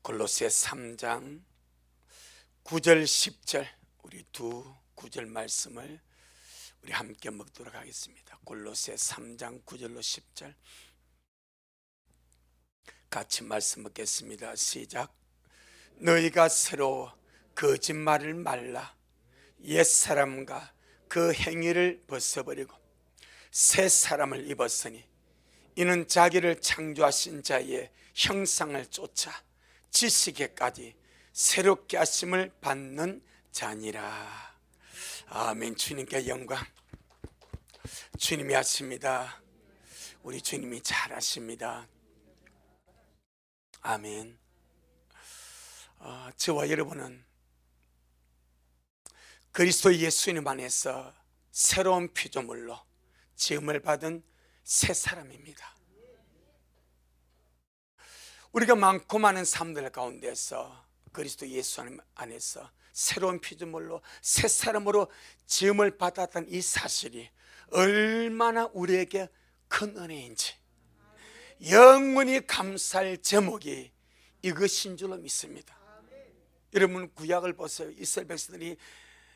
골로새 3장 9절 10절 우리 두 구절 말씀을 우리 함께 먹도록 하겠습니다. 골로새 3장 9절로 10절 같이 말씀 먹겠습니다. 시작. 너희가 서로 거짓말을 말라. 옛사람과 그 행위를 벗어버리고 새 사람을 입었으니 이는 자기를 창조하신 자의 형상을 쫓아 지식에까지 새롭게 하심을 받는 자니라. 아멘. 주님께 영광. 주님이 하십니다. 우리 주님이 잘하십니다. 아멘. 저와 여러분은 그리스도 예수님 안에서 새로운 피조물로 지음을 받은 새 사람입니다. 우리가 많고 많은 삶들 가운데서 그리스도 예수 안에서 새로운 피조물로 새 사람으로 지음을 받았던 이 사실이 얼마나 우리에게 큰 은혜인지 영원히 감사할 제목이 이것인 줄로 믿습니다. 여러분 구약을 보세요. 이스라엘 백성들이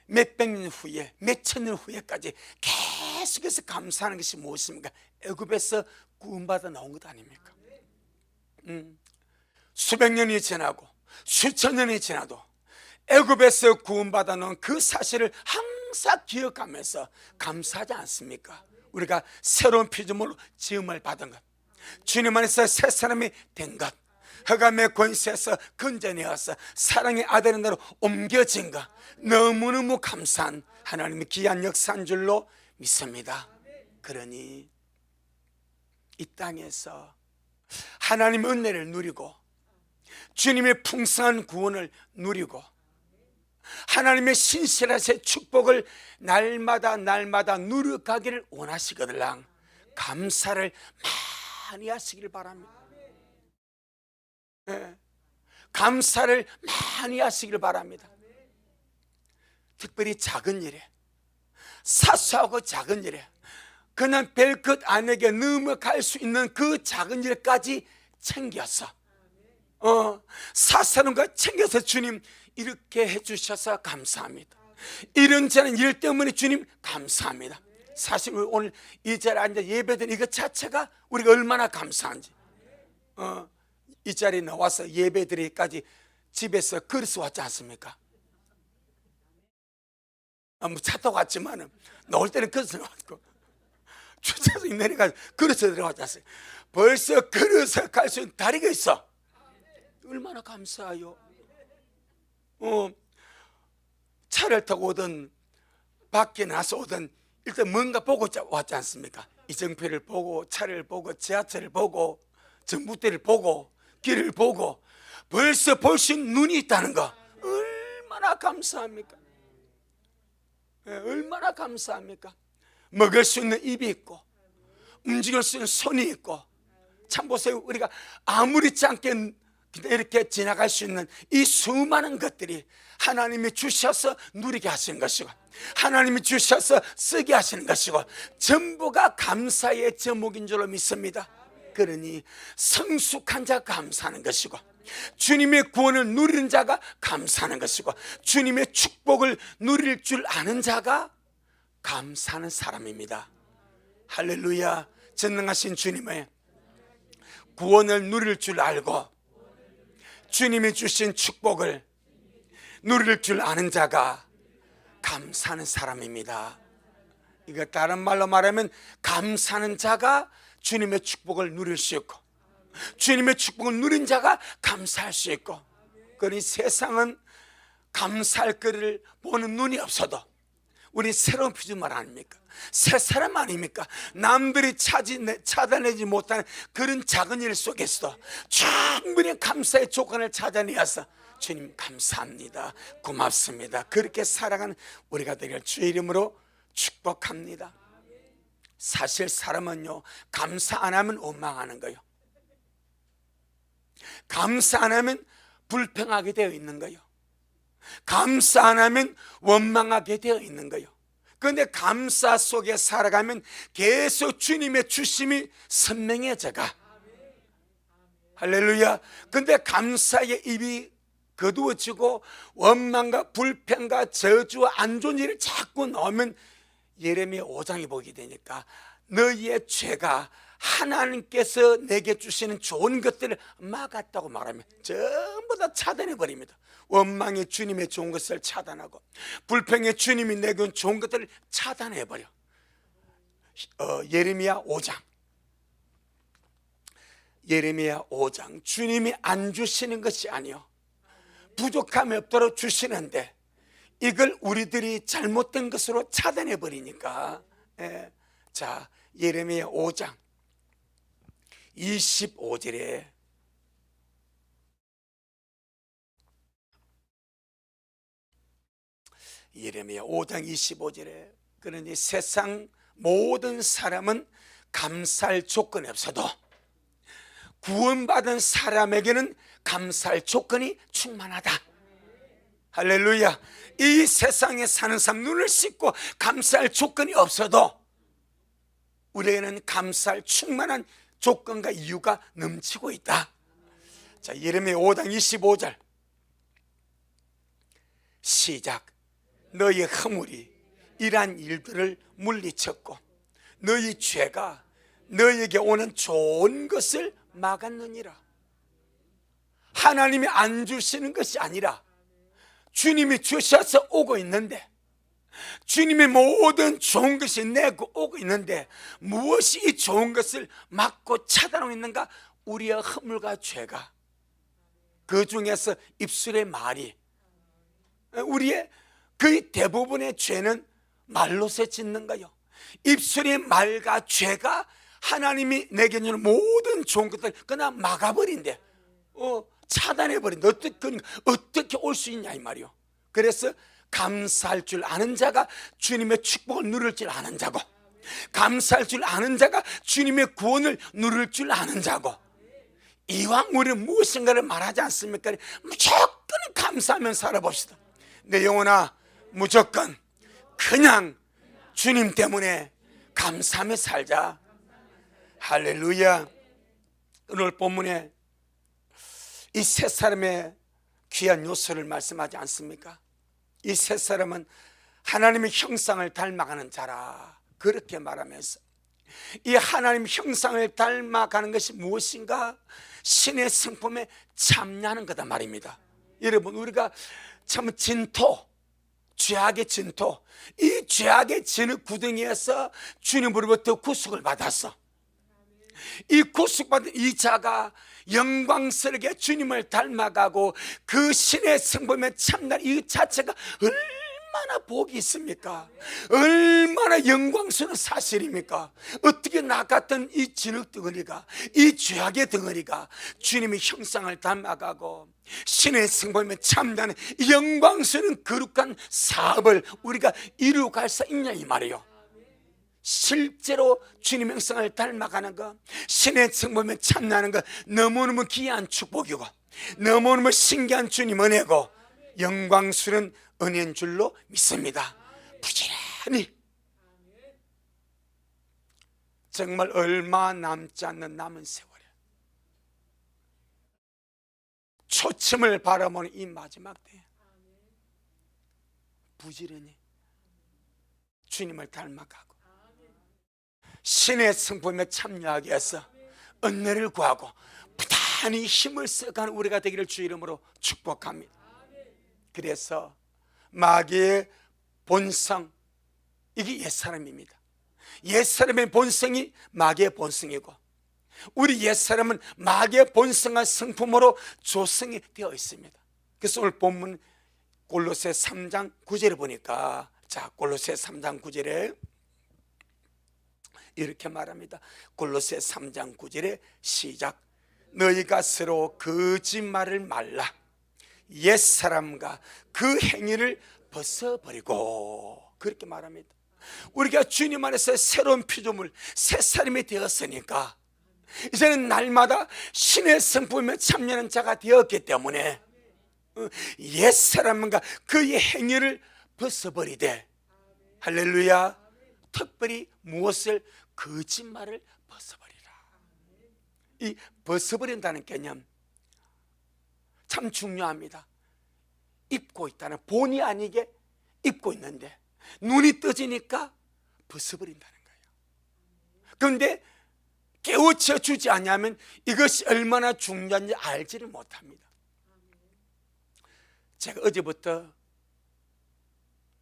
몇백 년 후에 몇천 년 후에까지 계속해서 감사하는 것이 무엇입니까? 애굽에서 구원받아 나온 것 아닙니까? 수백 년이 지나고 수천 년이 지나도 애굽에서 구원받아 놓은 그 사실을 항상 기억하면서 감사하지 않습니까? 우리가 새로운 피조물로 지음을 받은 것, 주님 안에서 새 사람이 된 것, 흑암의 권세에서 건져내어서 사랑의 아들의 나라로 옮겨진 것, 너무너무 감사한 하나님의 귀한 역사인 줄로 믿습니다. 그러니 이 땅에서 하나님의 은혜를 누리고 주님의 풍성한 구원을 누리고 하나님의 신실하신 축복을 날마다 누려가기를 원하시거든요. 감사를 많이 하시길 바랍니다. 네. 감사를 많이 하시길 바랍니다. 특별히 작은 일에, 사소하고 작은 일에, 그냥 별것 아니게 넘어갈 수 있는 그 작은 일까지 챙겨서 사소한 것 챙겨서 주님 이렇게 해주셔서 감사합니다. 이런저런 일 때문에 주님 감사합니다. 사실 오늘 이 자리에 앉아 예배드리는 이것 자체가 우리가 얼마나 감사한지, 이 자리에 나와서 예배드리기까지 집에서 걸어서 왔지 않습니까? 차 타고 왔지만 나올 때는 걸어서 나왔고 주차장에 내려가서 걸어서 들어왔지 않습니까? 벌써 걸어서 갈 수 있는 다리가 있어. 얼마나 감사해요. 차를 타고 오든 밖에 나서 오든 일단 뭔가 보고 왔지 않습니까? 이정표를 보고 차를 보고 지하철을 보고 전봇대를 보고 길을 보고 벌써 볼 수 있는 눈이 있다는 거 얼마나 감사합니까? 얼마나 감사합니까? 먹을 수 있는 입이 있고 움직일 수 있는 손이 있고, 참 보세요. 우리가 아무렇지 않게 이렇게 지나갈 수 있는 이 수많은 것들이 하나님이 주셔서 누리게 하시는 것이고 하나님이 주셔서 쓰게 하시는 것이고 전부가 감사의 제목인 줄로 믿습니다. 그러니 성숙한 자가 감사하는 것이고 주님의 구원을 누리는 자가 감사하는 것이고 주님의 축복을 누릴 줄 아는 자가 감사하는 사람입니다. 할렐루야. 전능하신 주님의 구원을 누릴 줄 알고 주님이 주신 축복을 누릴 줄 아는 자가 감사하는 사람입니다. 이거 다른 말로 말하면 감사하는 자가 주님의 축복을 누릴 수 있고 주님의 축복을 누린 자가 감사할 수 있고, 그러니 세상은 감사할 거리를 보는 눈이 없어도 우리 새로운 피조물 아닙니까? 새 사람 아닙니까? 남들이 찾아내지 못하는 그런 작은 일 속에서도 충분히 감사의 조건을 찾아내어서 주님 감사합니다, 고맙습니다, 그렇게 살아가는 우리가 되길 주의 이름으로 축복합니다. 사실 사람은요, 감사 안 하면 원망하는 거예요. 감사 안 하면 불평하게 되어 있는 거예요. 감사 안 하면 원망하게 되어 있는 거예요. 그런데 감사 속에 살아가면 계속 주님의 주심이 선명해져가 할렐루야. 근데 감사의 입이 거두어지고 원망과 불평과 저주와 안 좋은 일을 자꾸 넣으면 예레미야 5장이 보게 되니까 너희의 죄가 하나님께서 내게 주시는 좋은 것들을 막았다고 말하면 전부 다 차단해 버립니다. 원망의 주님의 좋은 것을 차단하고 불평의 주님이 내게 준 좋은 것들을 차단해 버려. 예레미야 5장, 예레미야 5장. 주님이 안 주시는 것이 아니요 부족함이 없도록 주시는데 이걸 우리들이 잘못된 것으로 차단해 버리니까. 자, 예레미야 5장 25절에 예레미야 5장 25절에 그러니 세상 모든 사람은 감사할 조건이 없어도 구원받은 사람에게는 감사할 조건이 충만하다. 할렐루야. 이 세상에 사는 사람 눈을 씻고 감사할 조건이 없어도 우리에게는 감사할 충만한 조건과 이유가 넘치고 있다. 자, 예레미야 5장 25절 시작. 너희 허물이 이러한 일들을 물리쳤고 너희 죄가 너희에게 오는 좋은 것을 막았느니라. 하나님이 안 주시는 것이 아니라 주님이 주셔서 오고 있는데, 주님의 모든 좋은 것이 내고 오고 있는데 무엇이 이 좋은 것을 막고 차단하고 있는가? 우리의 허물과 죄가. 그 중에서 입술의 말이, 우리의 거의 대부분의 죄는 말로서 짓는 거요. 입술의 말과 죄가 하나님이 내게 주는 모든 좋은 것들 그냥 막아버린대. 차단해버린대. 어떻게 올 수 있냐 이 말이요. 그래서 감사할 줄 아는 자가 주님의 축복을 누릴 줄 아는 자고, 감사할 줄 아는 자가 주님의 구원을 누릴 줄 아는 자고, 이왕 우리는 무엇인가를 말하지 않습니까? 무조건 감사하면 살아봅시다. 내 영혼아, 무조건 그냥 주님 때문에 감사하며 살자. 할렐루야. 오늘 본문에 이 세 사람의 귀한 요소를 말씀하지 않습니까? 이 세 사람은 하나님의 형상을 닮아가는 자라 그렇게 말하면서, 이 하나님의 형상을 닮아가는 것이 무엇인가? 신의 성품에 참여하는 거다 말입니다. 여러분, 우리가 참 진토, 죄악의 진토, 이 죄악의 진흙 구덩이에서 주님으로부터 구속을 받았어. 이 구속받은 이 자가 영광스럽게 주님을 닮아가고 그 신의 성품에 참여하는 이 자체가 얼마나 복이 있습니까? 얼마나 영광스러운 사실입니까? 어떻게 나 같은 이 진흙 덩어리가, 이 죄악의 덩어리가 주님의 형상을 닮아가고 신의 성품에 참여하는 영광스러운 거룩한 사업을 우리가 이루어갈 수 있냐 이 말이에요. 실제로 주님 형상을 닮아가는 것, 신의 성품에 참여하는 것, 너무너무 귀한 축복이고 너무너무 신기한 주님 은혜고 영광스러운 은혜인 줄로 믿습니다. 부지런히 정말 얼마 남지 않는 남은 세월에 초침을 바라보는 이 마지막 때에 부지런히 주님을 닮아가고 신의 성품에 참여하기 위해서 은혜를 구하고 부단히 힘을 써가는 우리가 되기를 주 이름으로 축복합니다. 그래서 마귀의 본성, 이게 옛사람입니다. 옛사람의 본성이 마귀의 본성이고 우리 옛사람은 마귀의 본성과 성품으로 조성이 되어 있습니다. 그래서 오늘 본문 골로새 3장 9절을 보니까, 자, 골로새 3장 9절에 이렇게 말합니다. 골로새 3장 9절에 시작. 너희가 서로 거짓말을 말라. 옛사람과 그 행위를 벗어버리고, 그렇게 말합니다. 우리가 주님 안에서 새로운 피조물, 새 사람이 되었으니까 이제는 날마다 신의 성품에 참여하는 자가 되었기 때문에 옛사람과 그의 행위를 벗어버리되, 할렐루야, 특별히 무엇을? 거짓말을 벗어버리라. 이 벗어버린다는 개념 참 중요합니다. 입고 있다는, 본의 아니게 입고 있는데 눈이 떠지니까 벗어버린다는 거예요. 그런데 깨우쳐 주지 않으면 이것이 얼마나 중요한지 알지를 못합니다. 제가 어제부터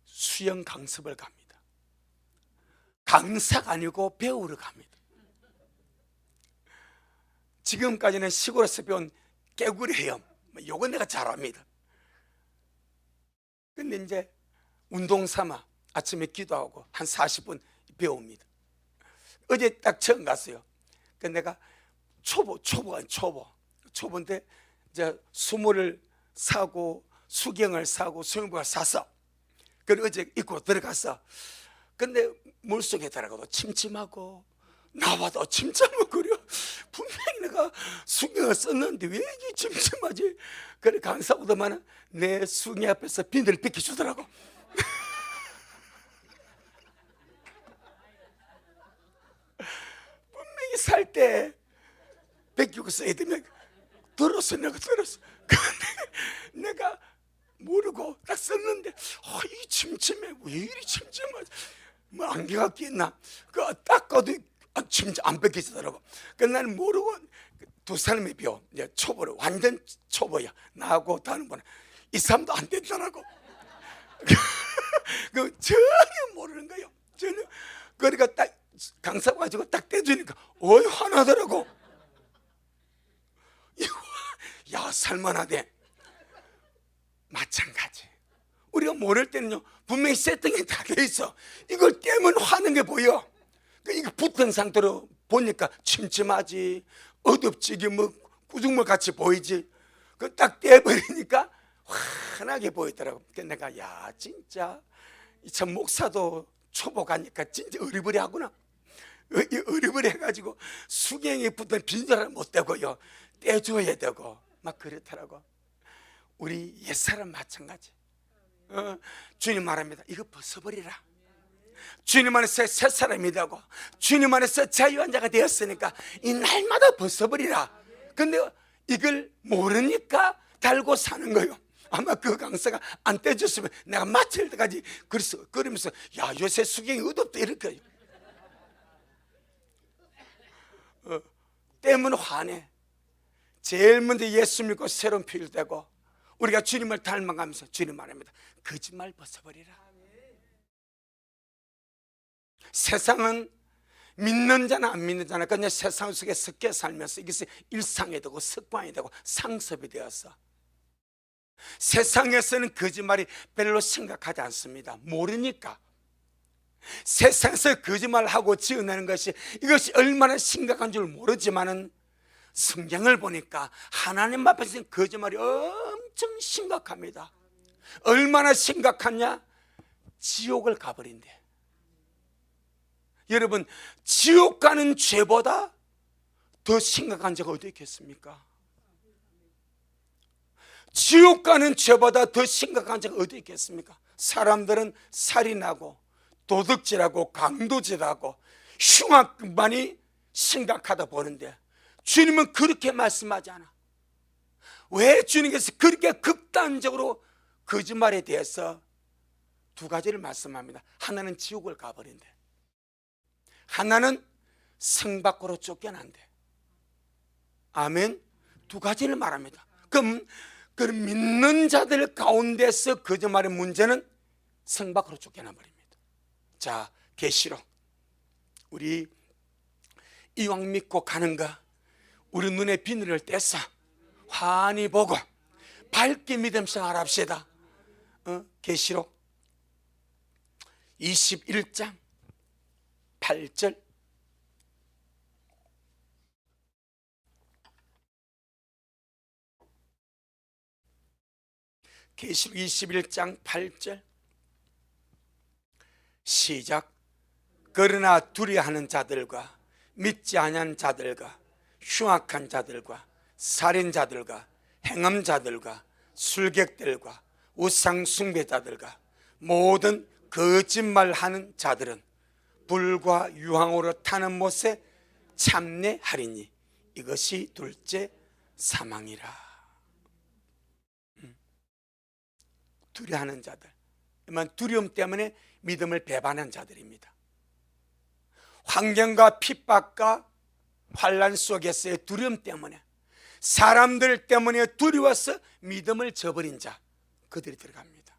수영 강습을 갑니다. 강사가 아니고 배우러 갑니다. 지금까지는 시골에서 배운 깨구리 헤엄, 요건 내가 잘합니다. 근데 이제 운동 삼아 아침에 기도하고 한 40분 배웁니다. 어제 딱 처음 갔어요. 그 내가 초보인데 이제 수모를 사고 수경을 사고 수영복을 샀어. 그래서 어제 입고 들어갔어. 근데 물속에 들어가도 침침하고 나와도 침침하고요. 분명히 내가 수경을 썼는데 왜 이게 침침하지? 그래 강사보다만 내 수경 앞에서 비늘을 비켜주더라고. 분명히 살 때 베끼고 써야 되면 들었어. 내가 내가 모르고 딱 썼는데 이 침침해. 왜 이리 침침하지? 뭐 안개가 끼었나? 그 닦아도 침침 안 뺏기더라고. 그 나는 모르고 두 사람이 비워. 이제 초보로 완전 초보야. 나하고 다른 분은 이 사람도 안 됐더라고. 그 전혀 모르는 거예요. 전혀. 그러니까 딱 강사 가지고 딱 떼주니까 어이 화나더라고. 야 살만하대. 마찬가지. 우리가 모를 때는요 분명히 세팅이 다 돼 있어. 이걸 떼면 화는 게 보여. 이거 붙은 상태로 보니까 침침하지, 어둡지, 이게 뭐 구중물 같이 보이지. 그 딱 떼버리니까 환하게 보이더라고. 그래서 내가 야 진짜 참 목사도 초보 가니까 진짜 어리버리하구나. 어리버리해가지고 수경에 붙은 빈자를 못 떼고요 떼줘야 되고 막 그렇더라고. 우리 옛사람 마찬가지. 주님 말합니다. 이거 벗어버리라. 주님 안에서 새 사람이 되고 주님 안에서 자유한 자가 되었으니까 이 날마다 벗어버리라. 근데 이걸 모르니까 달고 사는 거예요. 아마 그 강사가 안 떼줬으면 내가 마칠 때까지 그러면서 야 요새 수경이 어둡다 이럴 거예요. 때문에 화내. 제일 먼저 예수 믿고 새로운 피를 대고 우리가 주님을 닮아가면서 주님 말합니다. 거짓말 벗어버리라. 세상은 믿는 자나 안 믿는 자나 그냥 세상 속에 섞여 살면서 이것이 일상이 되고 습관이 되고 상습이 되어서 세상에서는 거짓말이 별로 심각하지 않습니다. 모르니까. 세상에서 거짓말하고 지어내는 것이 이것이 얼마나 심각한 줄 모르지만은 성경을 보니까 하나님 앞에서는 거짓말이 엄청 심각합니다. 얼마나 심각하냐? 지옥을 가버린대. 여러분 지옥 가는 죄보다 더 심각한 죄가 어디 있겠습니까? 지옥 가는 죄보다 더 심각한 죄가 어디 있겠습니까? 사람들은 살인하고 도둑질하고 강도질하고 흉악만이 심각하다 보는데 주님은 그렇게 말씀하지 않아. 왜 주님께서 그렇게 극단적으로 거짓말에 대해서 두 가지를 말씀합니다. 하나는 지옥을 가버린대. 하나는 성 밖으로 쫓겨난대. 아멘. 두 가지를 말합니다. 그럼 믿는 자들 가운데서 거짓말의 문제는 성 밖으로 쫓겨나 버립니다. 자, 계시록 우리 이왕 믿고 가는가 우리 눈에 비늘을 떼서 환히 보고 밝게 믿음 생활합시다. 계시록 21장 8절 계시록 21장 8절 시작. 그러나 두려워하는 자들과 믿지 아니하는 자들과 흉악한 자들과 살인자들과 행음자들과 술객들과 우상 숭배자들과 모든 거짓말하는 자들은 불과 유황으로 타는 못에 참내하리니 이것이 둘째 사망이라. 두려워하는 자들, 두려움 때문에 믿음을 배반한 자들입니다. 환경과 핍박과 환난 속에서의 두려움 때문에, 사람들 때문에 두려워서 믿음을 저버린 자, 그들이 들어갑니다.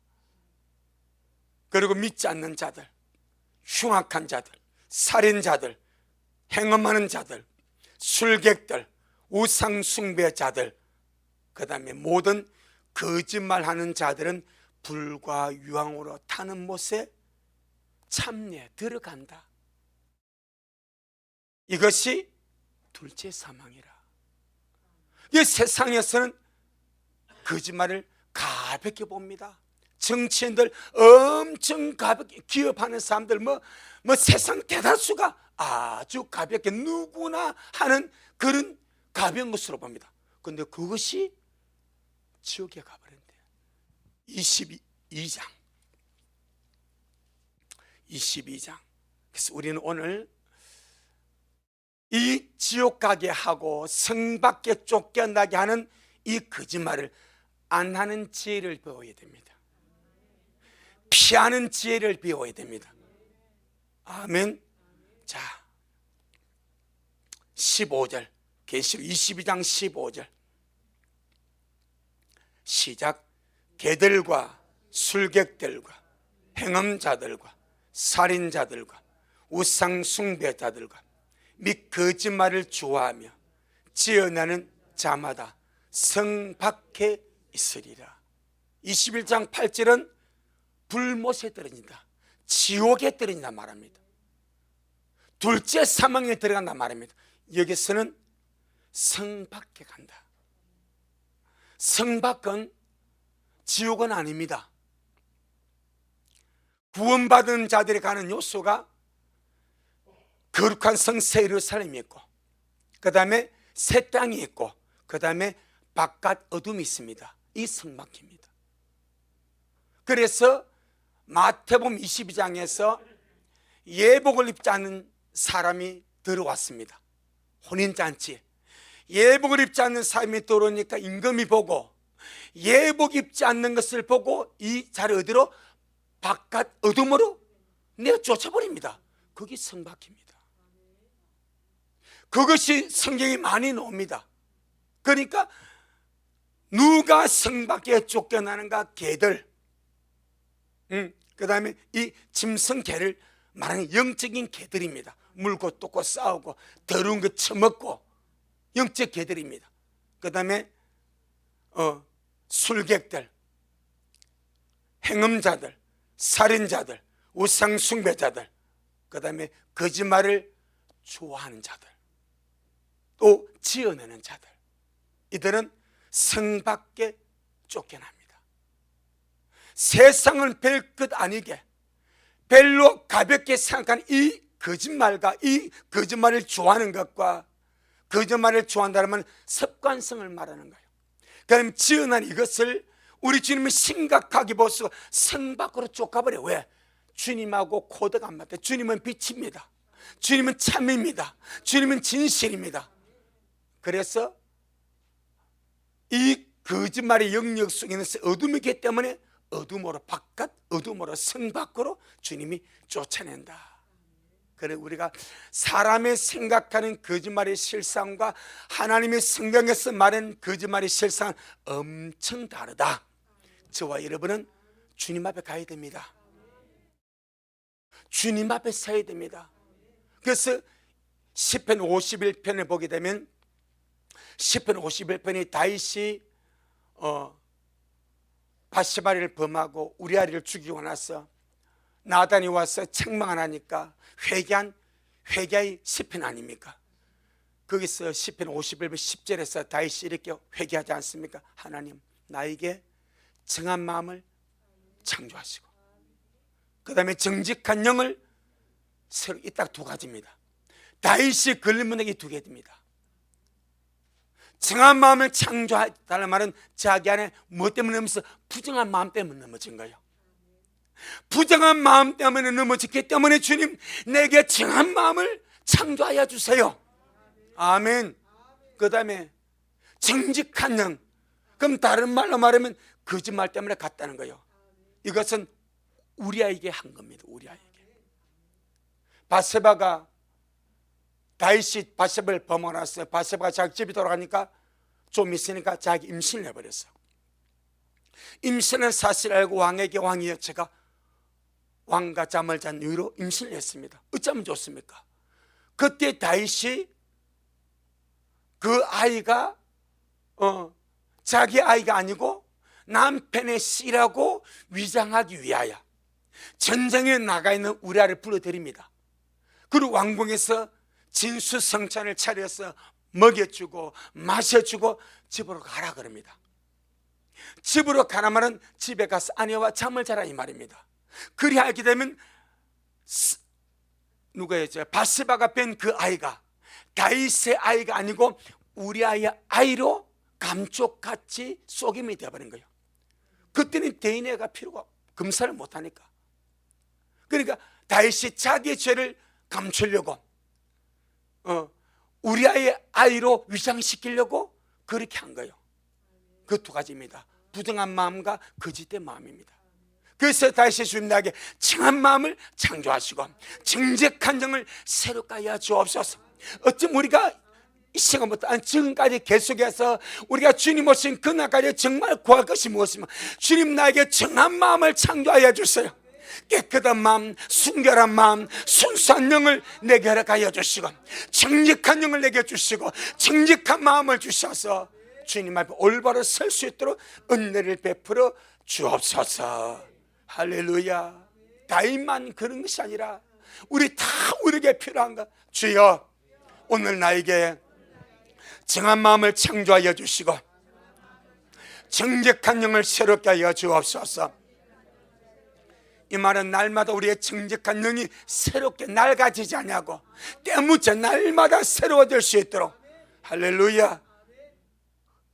그리고 믿지 않는 자들, 흉악한 자들, 살인자들, 행음하는 자들, 술객들, 우상숭배자들, 그 다음에 모든 거짓말하는 자들은 불과 유황으로 타는 못에 참내 들어간다. 이것이 둘째 사망이라. 이 세상에서는 거짓말을 가볍게 봅니다. 정치인들 엄청 가볍게, 기업하는 사람들 세상 대다수가 아주 가볍게 누구나 하는 그런 가벼운 것으로 봅니다. 그런데 그것이 지옥에 가버린대요. 22장. 그래서 우리는 오늘 이 지옥 가게 하고 성 밖에 쫓겨나게 하는 이 거짓말을 안 하는 지혜를 배워야 됩니다. 피하는 지혜를 배워야 됩니다. 아멘. 자, 15절, 계시록 22장 15절 시작. 개들과 술객들과 행음자들과 살인자들과 우상숭배자들과 및 거짓말을 좋아하며 지어내는 자마다 성 밖에 있으리라. 21장 8절은 불못에 떨어진다, 지옥에 떨어진다 말합니다. 둘째 사망에 들어간다 말입니다. 여기서는 성 밖에 간다. 성 밖은 지옥은 아닙니다. 구원받은 자들이 가는 요소가 거룩한 성 새 예루살렘이 있고, 그 다음에 새 땅이 있고, 그 다음에 바깥 어둠이 있습니다. 이 성 밖입니다. 그래서 마태복음 22장에서 예복을 입지 않은 사람이 들어왔습니다. 혼인잔치에 예복을 입지 않는 사람이 들어오니까 임금이 보고 예복 입지 않는 것을 보고 이 자를 어디로? 바깥 어둠으로 내가 쫓아버립니다. 그게 성 밖입니다. 그것이 성경이 많이 나옵니다. 그러니까 누가 성 밖에 쫓겨나는가? 개들, 그 다음에 이 짐승개를 말하는 영적인 개들입니다. 물고 뜯고 싸우고 더러운 거 처먹고 영적 개들입니다. 그 다음에 술객들, 행음자들, 살인자들, 우상숭배자들, 그 다음에 거짓말을 좋아하는 자들, 또 지어내는 자들, 이들은 성 밖에 쫓겨납니다. 세상은 별 것 아니게 별로 가볍게 생각하는 이 거짓말과 이 거짓말을 좋아하는 것과 거짓말을 좋아한다면 습관성을 말하는 거예요. 그럼 지어낸 이것을 우리 주님은 심각하게 보시고 성 밖으로 쫓아버려. 왜? 주님하고 코드가 안 맞다. 주님은 빛입니다. 주님은 참입니다. 주님은 진실입니다. 그래서 이 거짓말의 영역 속에는 어둠이기 때문에 어둠으로 바깥, 어둠으로 성 밖으로 주님이 쫓아낸다. 그래, 우리가 사람의 생각하는 거짓말의 실상과 하나님의 성경에서 말하는 거짓말의 실상은 엄청 다르다. 저와 여러분은 주님 앞에 가야 됩니다. 주님 앞에 서야 됩니다. 그래서 시편 51편을 보게 되면 시편 51편이 다윗이 바시바를 범하고 우리아리를 죽이고 나서 나단이 와서 책망을 하니까 회개의 시편 아닙니까? 거기서 시편 51편 10절에서 다윗이 이렇게 회개하지 않습니까? 하나님, 나에게 정한 마음을 창조하시고 그 다음에 정직한 영을 새로, 이 딱 두 가지입니다. 다윗이 걸리면 이게 두 개입니다. 정한 마음을 창조하다는 말은 자기 안에 무엇 때문에 넘어서 부정한 마음 때문에 넘어진 거예요. 부정한 마음 때문에 넘어졌기 때문에 주님, 내게 정한 마음을 창조하여 주세요. 아멘. 그 다음에 정직한 영. 그럼 다른 말로 말하면 거짓말 때문에 갔다는 거예요. 이것은 우리아에게 한 겁니다. 우리아에게. 바세바가 다윗이 바세바를 범하놨어요. 바세바가 자기 집에 돌아가니까 좀 있으니까 자기 임신을 해버렸어. 임신을 사실 알고 왕에게 왕이 여차가 왕과 잠을 잔 이유로 임신을 했습니다. 어쩌면 좋습니까? 그때 다윗이 그 아이가 자기 아이가 아니고 남편의 씨라고 위장하기 위하여 전쟁에 나가 있는 우리아를 불러들입니다. 그리고 왕궁에서 진수성찬을 차려서 먹여주고 마셔주고 집으로 가라 그럽니다. 집으로 가라마는 집에 가서 아내와 잠을 자라 이 말입니다. 그리 하게 되면 누구였죠? 바세바가 뺀 그 아이가 다윗의 아이가 아니고 우리아의 아이로 감쪽같이 속임이 되어버린 거예요. 그때는 DNA가 필요가 검사를 못하니까. 그러니까 다윗이 자기의 죄를 감추려고 우리아의 아이로 위장시키려고 그렇게 한 거예요. 그 두 가지입니다. 부정한 마음과 거짓된 마음입니다. 그래서 다윗이 주님 나에게 정한 마음을 창조하시고 정직한 정을 새롭게 하여 주옵소서. 어쩜 우리가 이 시간부터 지금까지 계속해서 우리가 주님 오신 그날까지 정말 구할 것이 무엇이면 주님 나에게 정한 마음을 창조하여 주세요. 깨끗한 마음, 순결한 마음, 순수한 영을 내게 허락하여 주시고 정직한 영을 내게 주시고 정직한 마음을 주셔서 주님 앞에 올바로 설 수 있도록 은혜를 베풀어 주옵소서. 할렐루야. 다윗만 그런 것이 아니라 우리 다 우리에게 필요한 것. 주여 오늘 나에게 정한 마음을 창조하여 주시고 정직한 영을 새롭게 하여 주옵소서. 이 말은 날마다 우리의 정직한 영이 새롭게 낡아지지 않냐고 때묻혀 날마다 새로워질 수 있도록. 할렐루야.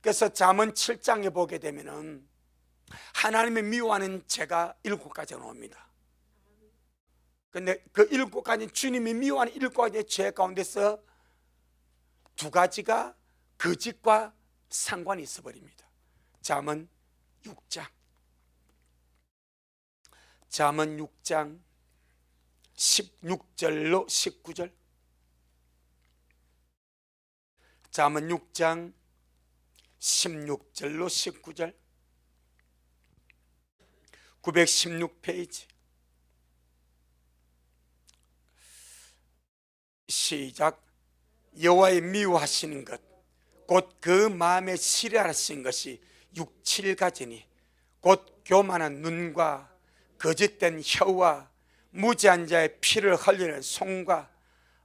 그래서 잠언 7장에 보게 되면은 하나님의 미워하는 죄가 7가지가 나옵니다. 근데 그 7가지 주님이 미워하는 7가지의 죄 가운데서 2가지가 거짓과 상관이 있어 버립니다. 잠언 6장 16절로 19절. 잠언 6장 16절로 19절. 916페이지. 시작. 여호와의 미워하시는 것 곧 그 마음에 싫어하시는 것이 6, 7가지니 곧 교만한 눈과 거짓된 혀와 무지한 자의 피를 흘리는 손과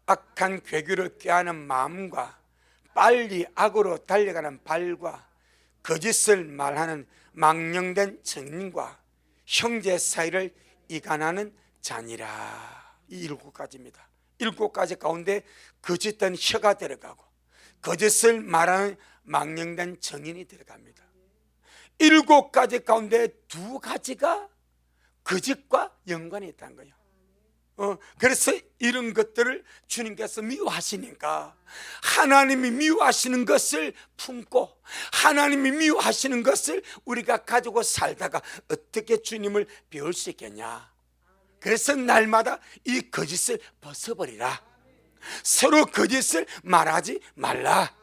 악한 괴규를 꾀하는 마음과 빨리 악으로 달려가는 발과 거짓을 말하는 망령된 증인과 형제 사이를 이간하는 자니라. 이 7가지입니다. 7가지 가운데 거짓된 혀가 들어가고 거짓을 말하는 망령된 증인이 들어갑니다. 7가지 가운데 2가지가 거짓과 연관이 있다는 거예요. 그래서 이런 것들을 주님께서 미워하시니까 하나님이 미워하시는 것을 품고 하나님이 미워하시는 것을 우리가 가지고 살다가 어떻게 주님을 배울 수 있겠냐. 그래서 날마다 이 거짓을 벗어버리라. 서로 거짓을 말하지 말라.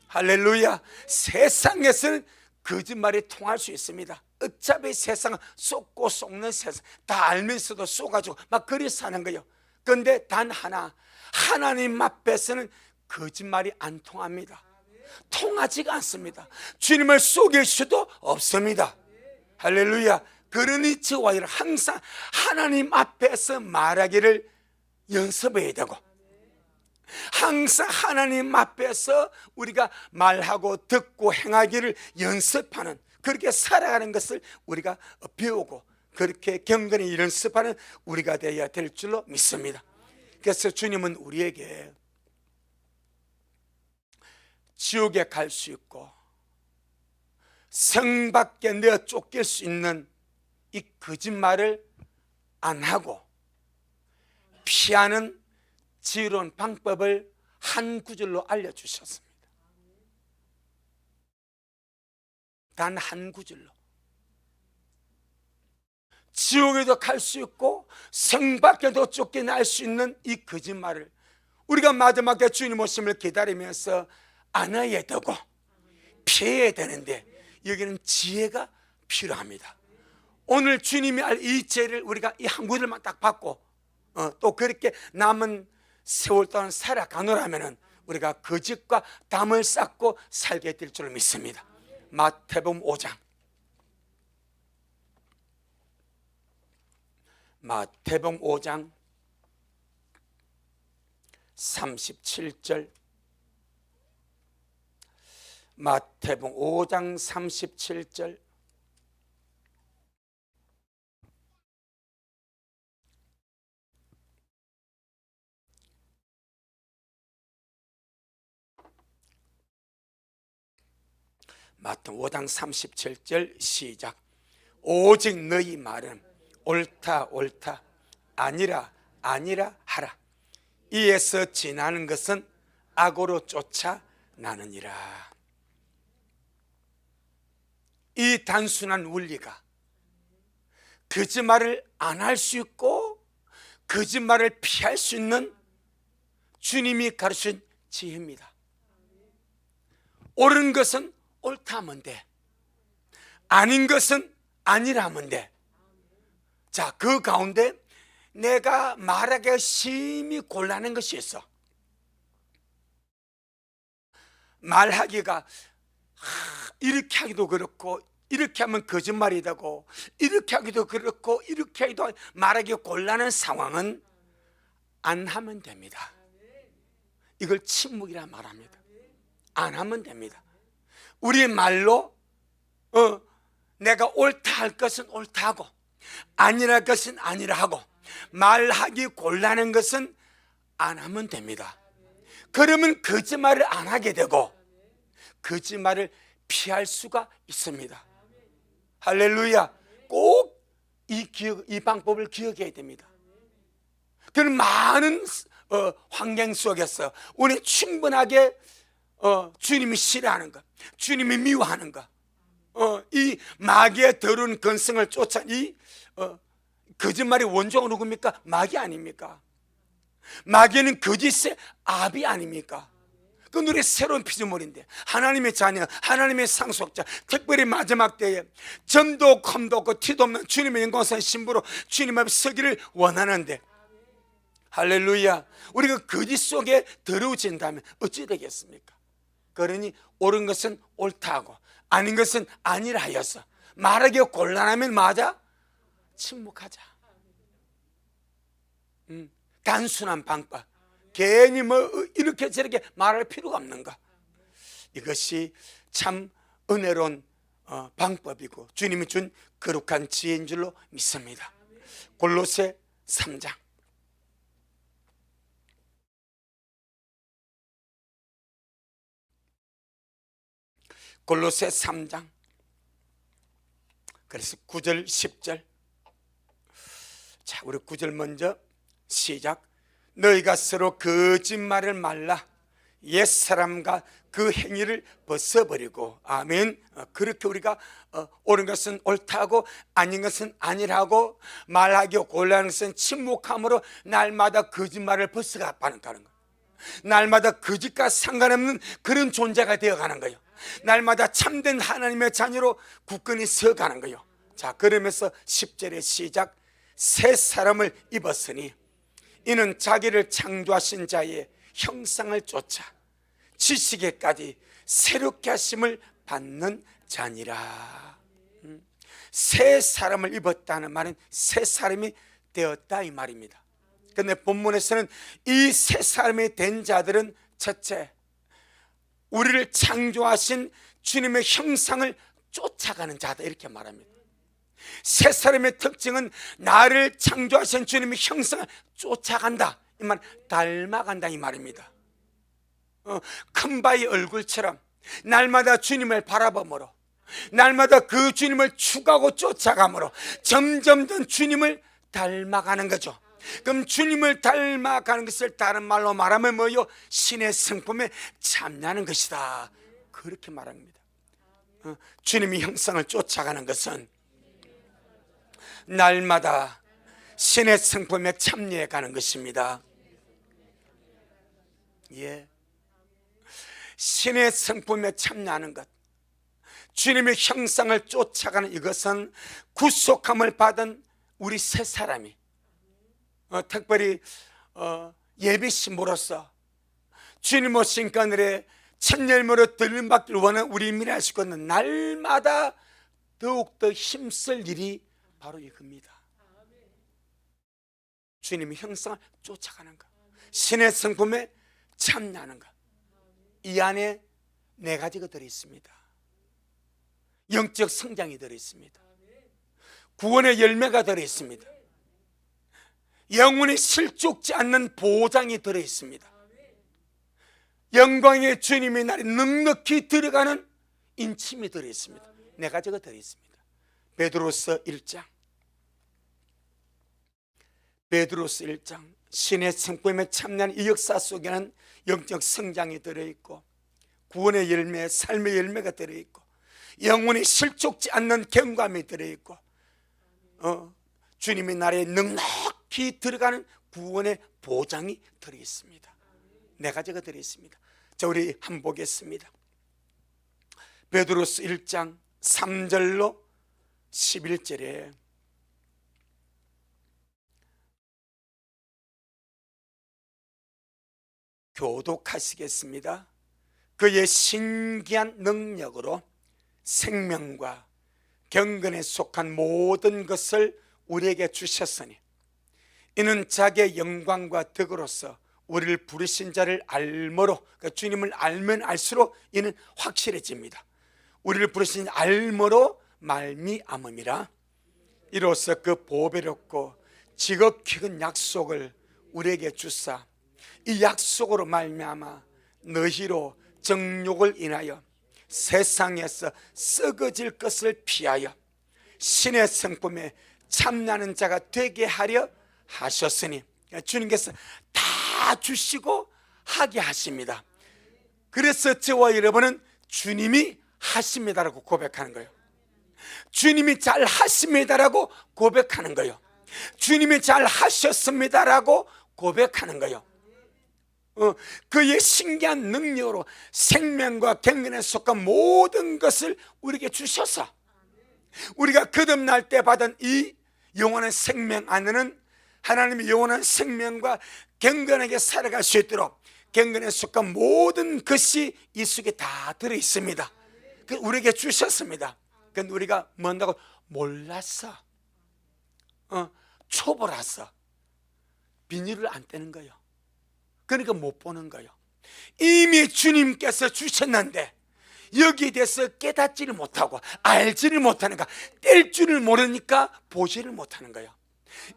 할렐루야. 세상에서는 거짓말이 통할 수 있습니다. 어차피 세상은 쏟고 쏟는 세상, 다 알면서도 쏟아지고 막 그리 사는 거예요. 그런데 단 하나, 하나님 앞에서는 거짓말이 안 통합니다. 통하지가 않습니다. 주님을 속일 수도 없습니다. 할렐루야. 그러니 저와 여러분 항상 하나님 앞에서 말하기를 연습해야 되고 항상 하나님 앞에서 우리가 말하고 듣고 행하기를 연습하는, 그렇게 살아가는 것을 우리가 배우고 그렇게 경건히 연습하는 우리가 되어야 될 줄로 믿습니다. 그래서 주님은 우리에게 지옥에 갈 수 있고 성 밖에 내어 쫓길 수 있는 이 거짓말을 안 하고 피하는 지혜로운 방법을 한 구절로 알려주셨습니다. 단 한 구절로 지옥에도 갈 수 있고 성 밖에도 쫓겨날 수 있는 이 거짓말을 우리가 마지막에 주님 오심을 기다리면서 안아야 되고 피해야 되는데 여기는 지혜가 필요합니다. 오늘 주님이 알 이 지혜를 우리가 이 한 구절만 딱 받고 또 그렇게 남은 세월 동안 살아가노라면 우리가 거짓과 담을 쌓고 살게 될 줄 믿습니다. 마태복음 5장 마태복음 5장 37절 마태복음 5장 37절 마태복음 5장 37절 시작. 오직 너희 말은 옳다 옳다 아니라 아니라 하라. 이에서 지나는 것은 악으로 쫓아나느니라. 이 단순한 원리가 거짓말을 안 할 수 있고 거짓말을 피할 수 있는 주님이 가르친 지혜입니다. 옳은 것은 옳다 하면 돼. 아닌 것은 아니라 하면 돼. 자, 그 가운데 내가 말하기가 심히 곤란한 것이 있어. 말하기가 이렇게 하기도 그렇고 이렇게 하면 거짓말이 되고 이렇게 하기도 그렇고 이렇게 하기도 말하기 곤란한 상황은 안 하면 됩니다. 이걸 침묵이라 말합니다. 안 하면 됩니다. 우리의 말로 내가 옳다 할 것은 옳다 하고 아니라 할 것은 아니라 하고 말하기 곤란한 것은 안 하면 됩니다. 그러면 거짓말을 안 하게 되고 거짓말을 피할 수가 있습니다. 할렐루야. 꼭 이 방법을 기억해야 됩니다. 그런 많은 환경 속에서 우리 충분하게 주님이 싫어하는 것, 주님이 미워하는 것, 이 마귀의 더러운 근성을 쫓아 이 거짓말의 원조가 누굽니까? 마귀 아닙니까? 마귀는 거짓의 아비 아닙니까? 그 노래 새로운 피조물인데 하나님의 자녀, 하나님의 상속자, 특별히 마지막 때에 점도 컴도 없고 티도 없는 주님의 영광스러운 신부로 주님 앞에 서기를 원하는데 할렐루야. 우리가 거짓 속에 더러워진다면 어찌 되겠습니까? 그러니 옳은 것은 옳다 하고 아닌 것은 아니라 하여서 말하기가 곤란하면 맞아? 침묵하자. 단순한 방법. 괜히 뭐 이렇게 저렇게 말할 필요가 없는가. 이것이 참 은혜로운 방법이고 주님이 준 거룩한 지혜인 줄로 믿습니다. 골로새 3장 골로새 3장 그래서 9절 10절. 자, 우리 9절 먼저 시작. 너희가 서로 거짓말을 말라. 옛사람과 그 행위를 벗어버리고. 아멘. 그렇게 우리가 옳은 것은 옳다고 아닌 것은 아니라고 말하기 곤란한 것은 침묵함으로 날마다 거짓말을 벗어가는 거예요. 날마다 거짓과 상관없는 그런 존재가 되어가는 거예요. 날마다 참된 하나님의 자녀로 굳건히 서가는 거예요. 자, 그러면서 10절의 시작. 새 사람을 입었으니 이는 자기를 창조하신 자의 형상을 쫓아 지식에까지 새롭게 하심을 받는 자니라. 새 사람을 입었다는 말은 새 사람이 되었다 이 말입니다. 그런데 본문에서는 이 새 사람이 된 자들은 첫째, 우리를 창조하신 주님의 형상을 쫓아가는 자다 이렇게 말합니다. 새 사람의 특징은 나를 창조하신 주님의 형상을 쫓아간다 이 말, 닮아간다 이 말입니다. 큰 바위 얼굴처럼 날마다 주님을 바라보므로 날마다 그 주님을 추구하고 쫓아가므로 점점점 주님을 닮아가는 거죠. 그럼 주님을 닮아가는 것을 다른 말로 말하면 뭐요? 신의 성품에 참여하는 것이다 그렇게 말합니다. 주님의 형상을 쫓아가는 것은 날마다 신의 성품에 참여해 가는 것입니다. 예, 신의 성품에 참여하는 것, 주님의 형상을 쫓아가는 이것은 구속함을 받은 우리 새 사람이 특별히 예비 신부로서 주님 오신 그늘에 첫 열매로 들림받기를 원하는 우리 미래 식구는 날마다 더욱더 힘쓸 일이 바로 이겁니다. 주님의 형상을 쫓아가는 것, 신의 성품에 참여하는 것. 이 안에 네 가지가 들어있습니다. 영적 성장이 들어있습니다. 구원의 열매가 들어있습니다. 영혼이 실족지 않는 보장이 들어있습니다. 영광의 주님의 날에 넉넉히 들어가는 인침이 들어있습니다. 네 가지가 들어있습니다. 베드로서 1장, 신의 성품에 참여하는 이 역사 속에는 영적 성장이 들어있고 구원의 열매, 삶의 열매가 들어있고 영혼이 실족지 않는 경감이 들어있고 주님의 나라에 넉넉히 들어가는 구원의 보장이 들어있습니다. 네 가지가 들어있습니다. 자, 우리 한번 보겠습니다. 베드로서 1장 3절로 11절에 교독하시겠습니다. 그의 신기한 능력으로 생명과 경건에 속한 모든 것을 우리에게 주셨으니 이는 자기의 영광과 덕으로서 우리를 부르신 자를 알므로, 그러니까 주님을 알면 알수록 이는 확실해집니다. 우리를 부르신 알므로 말미암음이라. 이로써 그 보배롭고 지극히 큰 약속을 우리에게 주사 이 약속으로 말미암아 너희로 정욕을 인하여 세상에서 썩어질 것을 피하여 신의 성품에 참나는 자가 되게 하려 하셨으니, 주님께서 다 주시고 하게 하십니다. 그래서 저와 여러분은 주님이 하십니다라고 고백하는 거예요. 주님이 잘 하십니다라고 고백하는 거예요. 주님이 잘 하셨습니다라고 고백하는 거예요. 그의 신기한 능력으로 생명과 경건에 속한 모든 것을 우리에게 주셔서 우리가 거듭날 때 받은 이 영원한 생명 안에는 하나님의 영원한 생명과 경건하게 살아갈 수 있도록 경건에 속한 모든 것이 이 속에 다 들어있습니다. 우리에게 주셨습니다. 그런데 우리가 뭔다고 몰랐어, 초보라서 비닐을 안 떼는 거예요. 그러니까 못 보는 거예요. 이미 주님께서 주셨는데 여기에 대해서 깨닫지를 못하고 알지를 못하니까, 뗄 줄을 모르니까 보지를 못하는 거예요.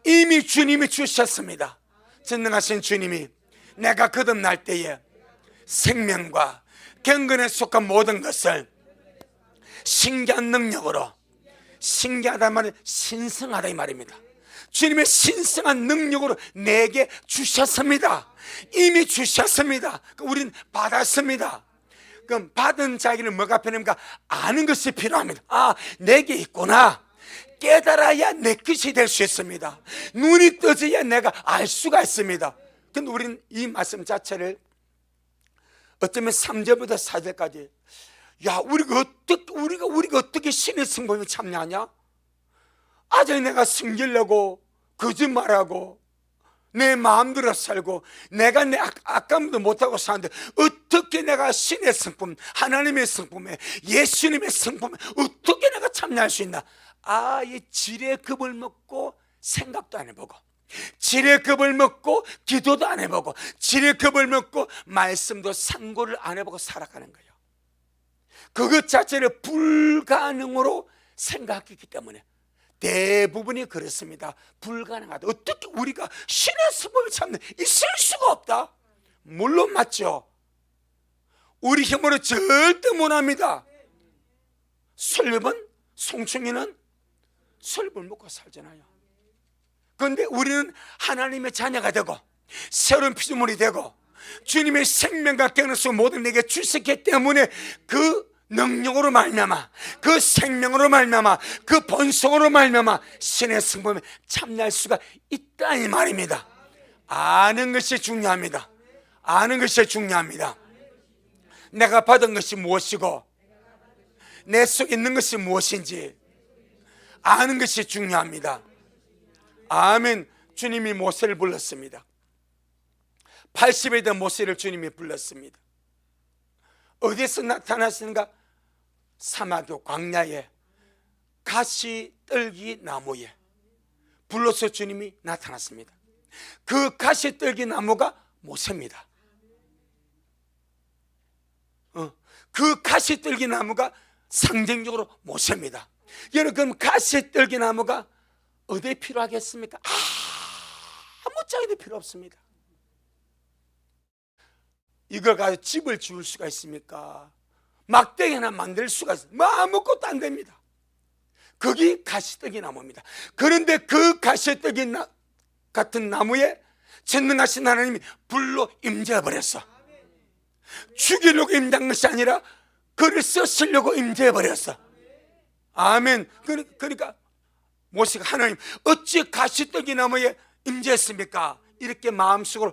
이미 주님이 주셨습니다. 전능하신 주님이 내가 거듭날 때에 생명과 경건에 속한 모든 것을 신기한 능력으로, 신기하다는 말은 신성하다 이 말입니다. 주님의 신성한 능력으로 내게 주셨습니다. 이미 주셨습니다. 우리는 받았습니다. 그럼 받은 자에게는 뭐가 필요합니까? 아는 것이 필요합니다. 아, 내게 있구나. 깨달아야 내 것이 될 수 있습니다. 눈이 떠져야 내가 알 수가 있습니다. 근데 우리는 이 말씀 자체를 어쩌면 3절부터 4절까지 우리가 어떻게 신의 성품에 참여하냐? 아직 내가 승질내고 거짓말하고 내 마음대로 살고 내가 내 아까움도 못하고 사는데 어떻게 내가 신의 성품, 하나님의 성품에, 예수님의 성품에 어떻게 내가 참여할 수 있나? 이 지레 겁을 먹고 생각도 안 해보고, 지레 겁을 먹고 기도도 안 해보고, 지레 겁을 먹고 말씀도 상고를 안 해보고 살아가는 거예요. 그것 자체를 불가능으로 생각했기 때문에 대부분이 그렇습니다. 불가능하다. 어떻게 우리가 신의 성품을 참는, 있을 수가 없다. 물론 맞죠. 우리 힘으로 절대 못합니다. 설립은, 송충이는 설립을 먹고 살잖아요. 그런데 우리는 하나님의 자녀가 되고 새로운 피조물이 되고 주님의 생명과 경건성 모든 내게 주셨기 때문에 그 능력으로 말미암아, 그 생명으로 말미암아, 그 본성으로 말미암아 신의 성품에 참여할 수가 있다 이 말입니다. 아는 것이 중요합니다. 아는 것이 중요합니다. 내가 받은 것이 무엇이고 내 속에 있는 것이 무엇인지 아는 것이 중요합니다. 아멘. 주님이 모세를 불렀습니다. 80에 된 모세를 주님이 불렀습니다. 어디서 나타났는가? 사막의 광야에 가시떨기 나무에 불러서 주님이 나타났습니다. 그 가시떨기 나무가 모세입니다. 그 가시떨기 나무가 상징적으로 모세입니다. 여러분, 그럼 가시떨기 나무가 어디에 필요하겠습니까? 아무 짝에도 필요 없습니다. 이걸 가지고 집을 지을 수가 있습니까? 막대기 하나 만들 수가 있어요. 뭐 아무것도 안 됩니다. 거기 가시떨기 나무입니다. 그런데 그 가시떨기 같은 나무에 전능하신 하나님이 불로 임재해버렸어. 죽이려고 임재한 것이 아니라 그를 쓰시려고 임재해버렸어. 아멘. 그러니까 모세가 하나님 어찌 가시떨기 나무에 임재했습니까? 이렇게 마음속으로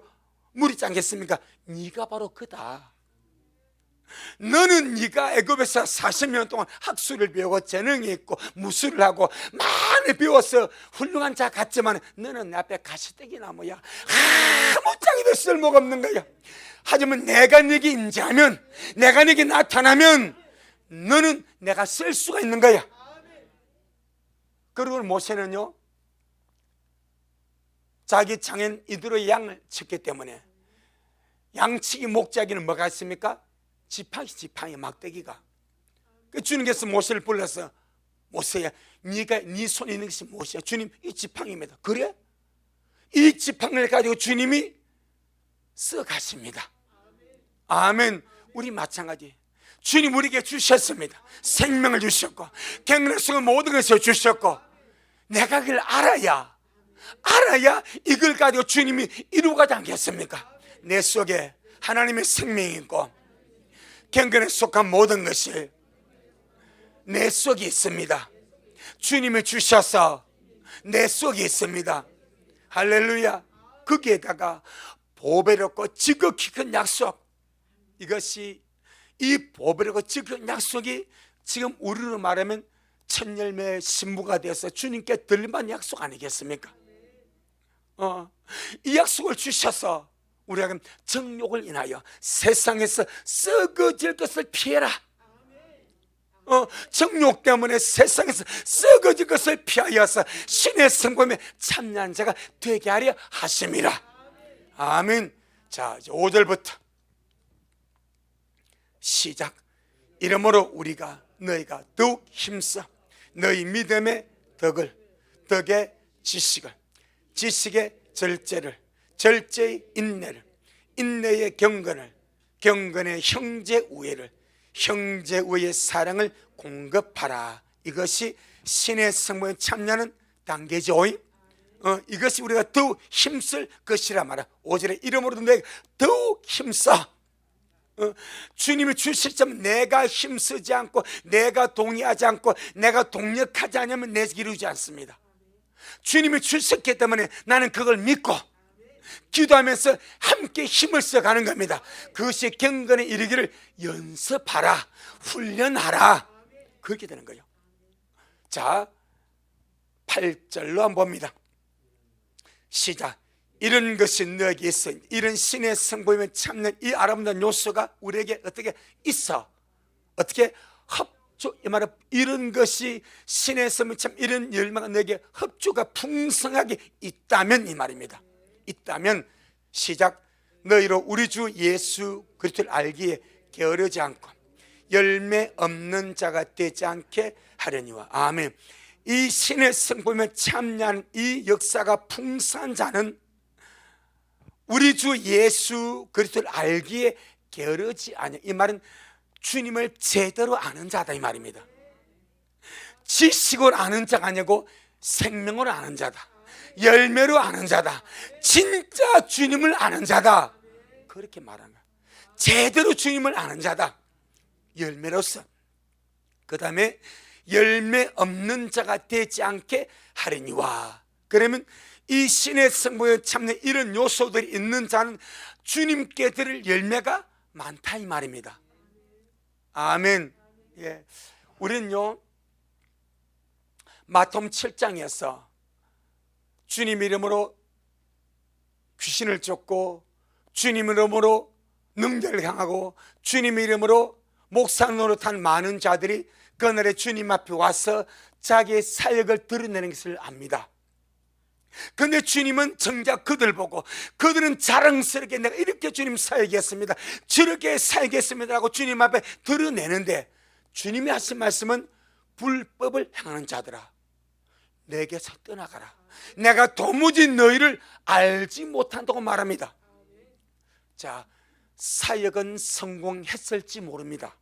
물이 짱겠습니까? 네가 바로 그다. 너는 네가 애굽에서 40년 동안 학술을 배우고 재능이 있고 무술을 하고 많이 배워서 훌륭한 자 같지만 너는 내 앞에 가시떨기 나무야. 아무 짝에도 쓸모가 없는 거야. 하지만 내가 네게 임재하면, 내가 네게 나타나면 너는 내가 쓸 수가 있는 거야. 그리고 모세는요, 자기 장인 이드로의 양을 쳤기 때문에 양치기 목자기는 뭐가 있습니까? 지팡이 막대기가. 주님께서 모세를 불러서 모세야, 네가 네 손에 있는 것이 무엇이야? 주님, 이 지팡이입니다. 그래? 이 지팡이를 가지고 주님이 써 가십니다. 아멘. 우리 마찬가지. 주님 우리에게 주셨습니다. 생명을 주셨고 경건의 모든 것을 주셨고, 내가 그걸 알아야 이걸 가지고 주님이 이루어가지 않겠습니까? 내 속에 하나님의 생명이 있고 경건에 속한 모든 것이 내 속에 있습니다. 주님이 주셔서 내 속에 있습니다. 할렐루야. 거기에다가 보배롭고 지극히 큰 약속, 이것이 이 보배롭고 지극히 큰 약속이 지금 우리로 말하면 첫 열매의 신부가 되어서 주님께 들만 약속 아니겠습니까? 이 약속을 주셔서 우리가 정욕을 인하여 세상에서 썩어질 것을 피해라. 정욕 때문에 세상에서 썩어질 것을 피하여서 신의 성품에 참여한 자가 되게 하려 하심이라. 아멘. 자, 이제 5절부터 시작. 이러므로 우리가 너희가 더욱 힘써 너희 믿음의 덕을, 덕의 지식을, 지식의 절제를, 절제의 인내를, 인내의 경건을, 경건의 형제 우애를, 형제 우애의 사랑을 공급하라. 이것이 신의 성품에 참여하는 단계죠. 이것이 우리가 더욱 힘쓸 것이라 말이야. 5절에 이러므로 너희가 더욱 힘써. 주님이 주실 점 내가 힘쓰지 않고 내가 동의하지 않고 내가 동력하지 않으면 내게 이루지 않습니다. 주님이 주셨기 때문에 나는 그걸 믿고 기도하면서 함께 힘을 써가는 겁니다. 그것이 경건에 이르기를 연습하라, 훈련하라, 그렇게 되는 거예요. 자, 8절로 한번 봅니다. 시작. 이런 것이 너에게 있어. 이런 신의 성품에 참는 이 아름다운 요소가 우리에게 어떻게 있어? 어떻게 합주, 이 말은 이런 것이 신의 성품에 참 이런 열매가 너에게 합주가 풍성하게 있다면, 이 말입니다. 있다면 시작. 너희로 우리 주 예수 그리스도를 알기에 게으르지 않고 열매 없는 자가 되지 않게 하려니와. 아멘. 이 신의 성품에 참여한 이 역사가 풍성한 자는 우리 주 예수 그리스도를 알기에 게으르지 않아. 이 말은 주님을 제대로 아는 자다 이 말입니다. 지식을 아는 자가 아니고 생명을 아는 자다, 열매로 아는 자다, 진짜 주님을 아는 자다, 그렇게 말하는 거야. 제대로 주님을 아는 자다. 열매로서 그 다음에 열매 없는 자가 되지 않게 하려니와. 그러면 이 신의 성부에 참는 이런 요소들이 있는 자는 주님께 드릴 열매가 많다 이 말입니다. 아멘. 예. 우리는요 마태복음 7장에서 주님 이름으로 귀신을 쫓고 주님 이름으로 능력을 행하고 주님 이름으로 목사 노릇한 많은 자들이 그날에 주님 앞에 와서 자기의 사역을 드러내는 것을 압니다. 그런데 주님은 정작 그들 보고 그들은 자랑스럽게 내가 이렇게 주님 사역했습니다, 저렇게 사역했습니다 라고 주님 앞에 드러내는데, 주님이 하신 말씀은 불법을 행하는 자들아 내게서 떠나가라, 내가 도무지 너희를 알지 못한다고 말합니다. 자, 사역은 성공했을지 모릅니다.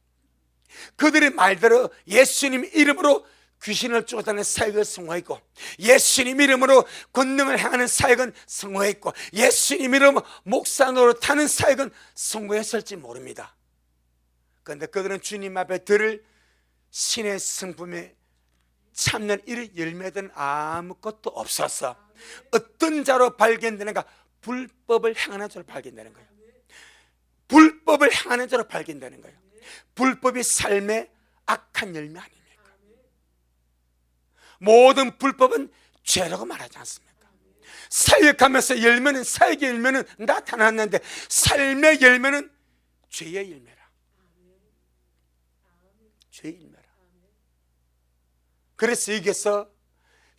그들의 말대로 예수님 이름으로 귀신을 쫓아내는 사역은 성공했고, 예수님 이름으로 권능을 행하는 사역은 성공했고, 예수님 이름으로 목사 노릇하는 사역은 성공했을지 모릅니다. 그런데 그들은 주님 앞에 들을 신의 성품에 참는 이런 열매들은 아무것도 없었어. 어떤 자로 발견되는가? 불법을 행하는 자로 발견되는 거예요. 불법을 행하는 자로 발견되는 거예요. 불법이 삶의 악한 열매 아닙니까? 모든 불법은 죄라고 말하지 않습니까? 사역하면서 열매는, 사역의 열매는 나타났는데 삶의 열매는 죄의 열매라. 죄의 열매라. 그래서 여기서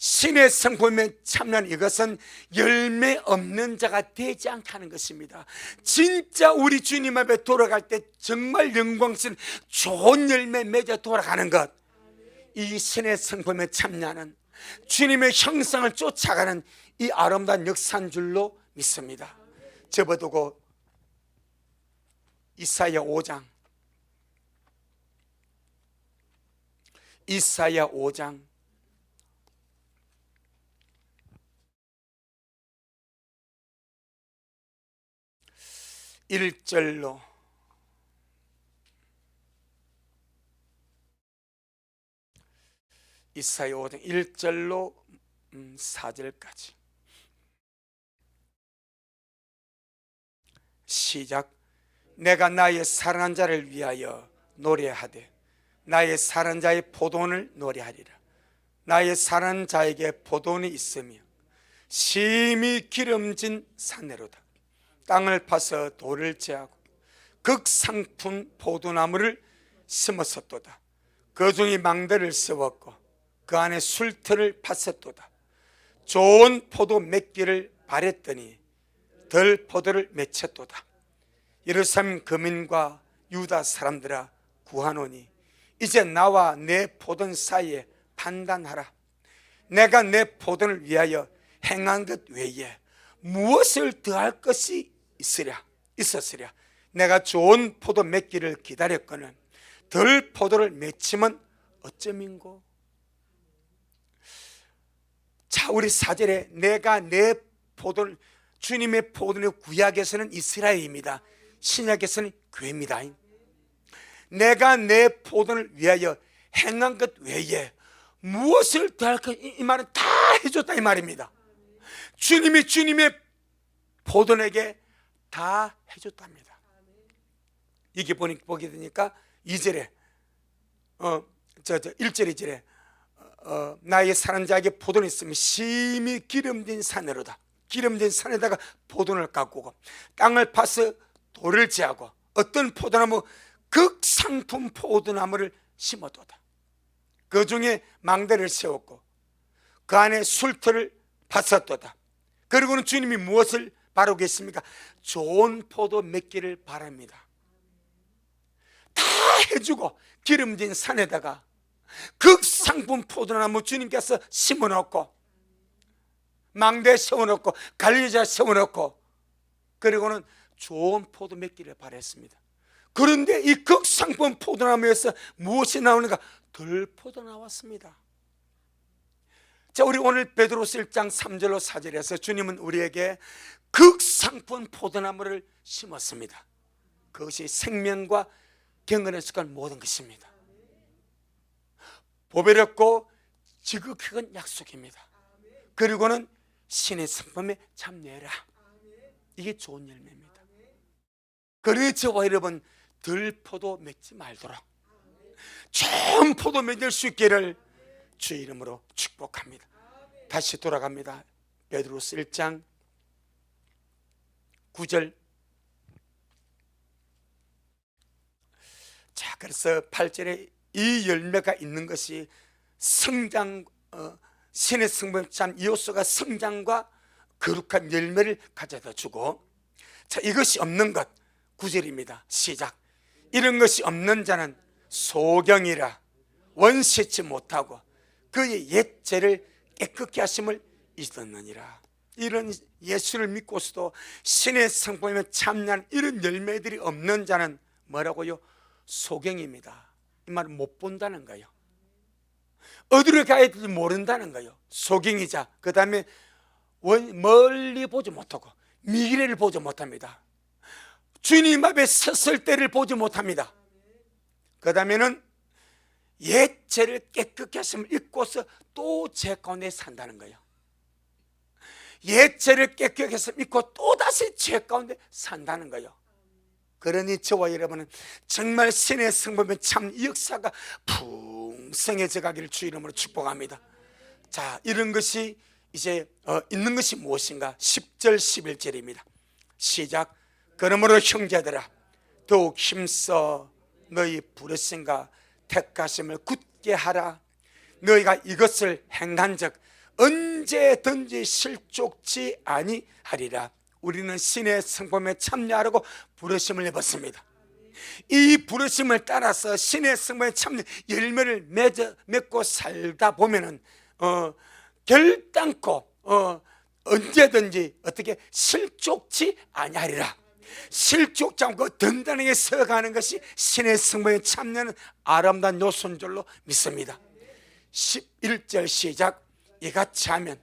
신의 성품에 참여한 이것은 열매 없는 자가 되지 않게 하는 것입니다. 진짜 우리 주님 앞에 돌아갈 때 정말 영광스러운 좋은 열매 맺어 돌아가는 것, 이 신의 성품에 참여하는 주님의 형상을 쫓아가는 이 아름다운 역사인 줄로 믿습니다. 접어두고 이사야 5장, 이사야 5장 1절로 이사야 5장 1절로 4절까지 시작. 내가 나의 사랑한 자를 위하여 노래하되 나의 사랑한 자의 포도원을 노래하리라. 나의 사랑한 자에게 포도원이 있으며 심히 기름진 산내로다. 땅을 파서 돌을 제하고 극상품 포도나무를 심었었도다. 그 중에 망대를 세웠고 그 안에 술틀을 팠었도다. 좋은 포도 맺기를 바랬더니 덜 포도를 맺혔도다. 예루살렘 거민과 유다 사람들아 구하노니 이제 나와 내 포도원 사이에 판단하라. 내가 내 포도원을 위하여 행한 것 외에 무엇을 더할 것이 있었으랴. 내가 좋은 포도 맺기를 기다렸거늘 덜 포도를 맺히면 어쩌민고. 자, 우리 4절에 내가 내 포도를, 주님의 포도는 구약에서는 이스라엘입니다. 신약에서는 교회입니다. 내가 내 포도를 위하여 행한 것 외에 무엇을 더할 것, 이 말은 다 해줬다 이 말입니다. 주님이 주님의 포도에게 다 해줬답니다. 이게 보게 되니까 2절에 1절 2절에 나의 사랑하는 자에게 포도는 있으면 심히 기름진 산으로다. 기름진 산에다가 포도를 가꾸고 땅을 파서 돌을 제하고 어떤 포도나무, 극상품 포도나무를 심어도다. 그 중에 망대를 세웠고 그 안에 술틀을 팠었도다. 그리고는 주님이 무엇을 바라고 계십니까? 좋은 포도 맺기를 바랍니다. 다 해주고 기름진 산에다가 극상품 포도나무 주님께서 심어놓고 망대 세워놓고 갈리자 세워놓고 그리고는 좋은 포도 맺기를 바랬습니다. 그런데 이 극상품 포도나무에서 무엇이 나오는가? 덜 포도 나왔습니다. 자, 우리 오늘 베드로서 1장 3절로 4절에서 주님은 우리에게 극상품 포도나무를 심었습니다. 그것이 생명과 경건의 습관 모든 것입니다. 보배롭고 지극히 큰 약속입니다. 그리고는 신의 성품에 참여해라. 이게 좋은 열매입니다. 그러니 저와 여러분 들포도 맺지 말도록 좋은 포도 맺을 수 있기를 주의 이름으로 축복합니다. 다시 돌아갑니다. 베드로서 1장 9절. 자, 그래서 8절에 이 열매가 있는 것이 성장, 신의 성품 참 요소가 성장과 거룩한 열매를 가져다 주고, 자, 이것이 없는 것 9절입니다. 시작. 이런 것이 없는 자는 소경이라 원시치 못하고 그의 옛죄를 깨끗게 하심을 잊었느니라. 이런 예수를 믿고서도 신의 성품에 참여한 이런 열매들이 없는 자는 뭐라고요? 소경입니다. 이 말은 못 본다는 거예요. 어디로 가야 될지 모른다는 거예요. 소경이자, 그 다음에 멀리 보지 못하고 미래를 보지 못합니다. 주님 앞에 섰을 때를 보지 못합니다. 그 다음에는 옛 죄를 깨끗게 하심을 잊고서 또 죄 가운데 산다는 거예요. 옛 죄를 깨끗게 했음을 잊고 또다시 죄 가운데 산다는 거예요. 그러니 저와 여러분은 정말 신의 성품에 참 역사가 풍성해져 가기를 주 이름으로 축복합니다. 자, 이런 것이 이제 있는 것이 무엇인가? 10절 11절입니다. 시작. 그러므로 형제들아 더욱 힘써 너희 부르심과 택하심을 굳게 하라. 너희가 이것을 행한즉 언제든지 실족치 아니하리라. 우리는 신의 성품에 참여하려고 부르심을 입었습니다. 이 부르심을 따라서 신의 성품에 참여 열매를 맺고 살다 보면은 결단코 언제든지 어떻게 실족치 아니하리라. 실족지 않고 든든하게 서가는 것이 신의 성품에 참여하는 아름다운 요소인 줄로 믿습니다. 11절 시작. 이같이 하면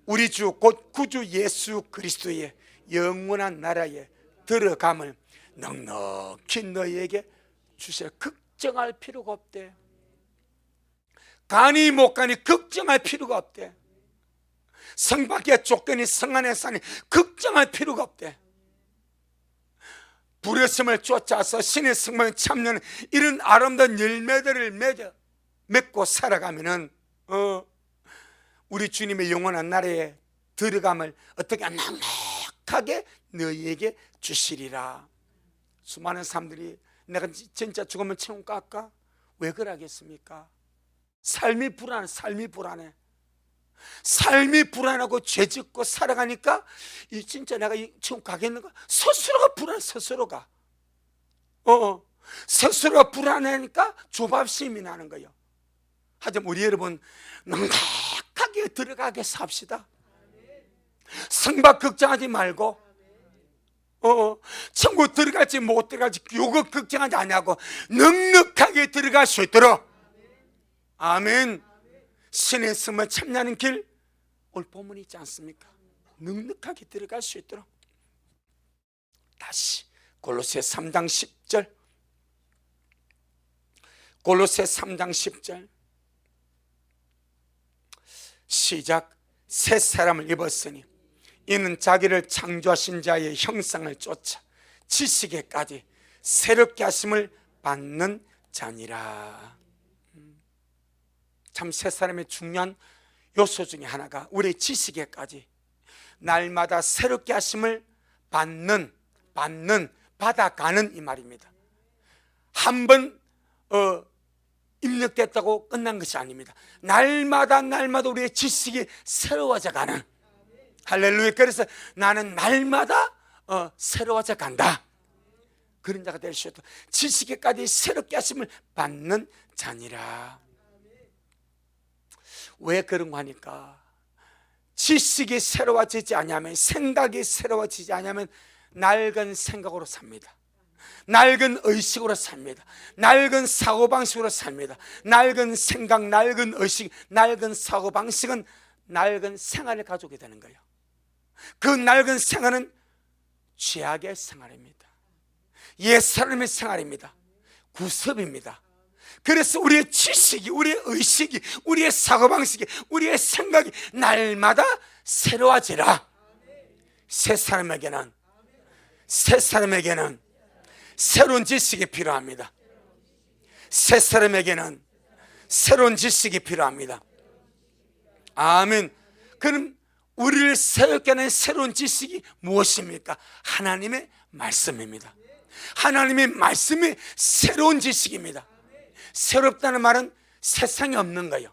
우리 주 곧 구주 예수 그리스도의 영원한 나라에 들어감을 넉넉히 너희에게 주시라. 걱정할 필요가 없대. 가니 못 가니 걱정할 필요가 없대. 성 밖에 쫓겨니 성 안에 사니 걱정할 필요가 없대. 부르심을 쫓아서 신의 성품에 참여하는 이런 아름다운 열매들을 맺고 살아가면은 우리 주님의 영원한 나라에 들어감을 어떻게 넉넉하게 너희에게 주시리라. 수많은 사람들이 내가 진짜 죽으면 천국 갈까? 왜 그러겠습니까? 삶이 불안해. 삶이 불안하고 죄짓고 살아가니까 진짜 내가 지금 가겠는가? 스스로가 불안해. 스스로가 불안하니까 조바심이 나는 거예요. 하지만 우리 여러분 넉넉하게 들어가게 삽시다. 성박 걱정하지 말고 천국 들어갈지 못 들어갈지 요거 걱정하지 않냐고 넉넉하게 들어갈 수 있도록. 아멘. 신의 성품에 참여하는 길 오늘 본문이 있지 않습니까? 넉넉하게 들어갈 수 있도록. 다시 골로새 3장 10절. 골로새 3장 10절 시작. 새 사람을 입었으니 이는 자기를 창조하신 자의 형상을 쫓아 지식에까지 새롭게 하심을 받는 자니라. 참 새 사람의 중요한 요소 중에 하나가 우리의 지식에까지 날마다 새롭게 하심을 받아가는 이 말입니다. 한번 입력됐다고 끝난 것이 아닙니다. 날마다 우리의 지식이 새로워져 가는. 할렐루야. 그래서 나는 날마다 새로워져 간다. 그런 자가 될 수 있도록 지식에까지 새롭게 하심을 받는 자니라. 왜 그런 거 하니까 지식이 새로워지지 않으면, 생각이 새로워지지 않으면 낡은 생각으로 삽니다. 낡은 의식으로 삽니다. 낡은 사고방식으로 삽니다. 낡은 생각, 낡은 의식, 낡은 사고방식은 낡은 생활을 가져오게 되는 거예요. 그 낡은 생활은 죄악의 생활입니다. 옛사람의 생활입니다. 구습입니다. 그래서 우리의 지식이, 우리의 의식이, 우리의 사고방식이, 우리의 생각이 날마다 새로워지라. 새 사람에게는 새로운 지식이 필요합니다. 새 사람에게는 새로운 지식이 필요합니다. 아멘. 그럼 우리를 새롭게 하는 새로운 지식이 무엇입니까? 하나님의 말씀입니다. 하나님의 말씀이 새로운 지식입니다. 새롭다는 말은 세상에 없는 거예요.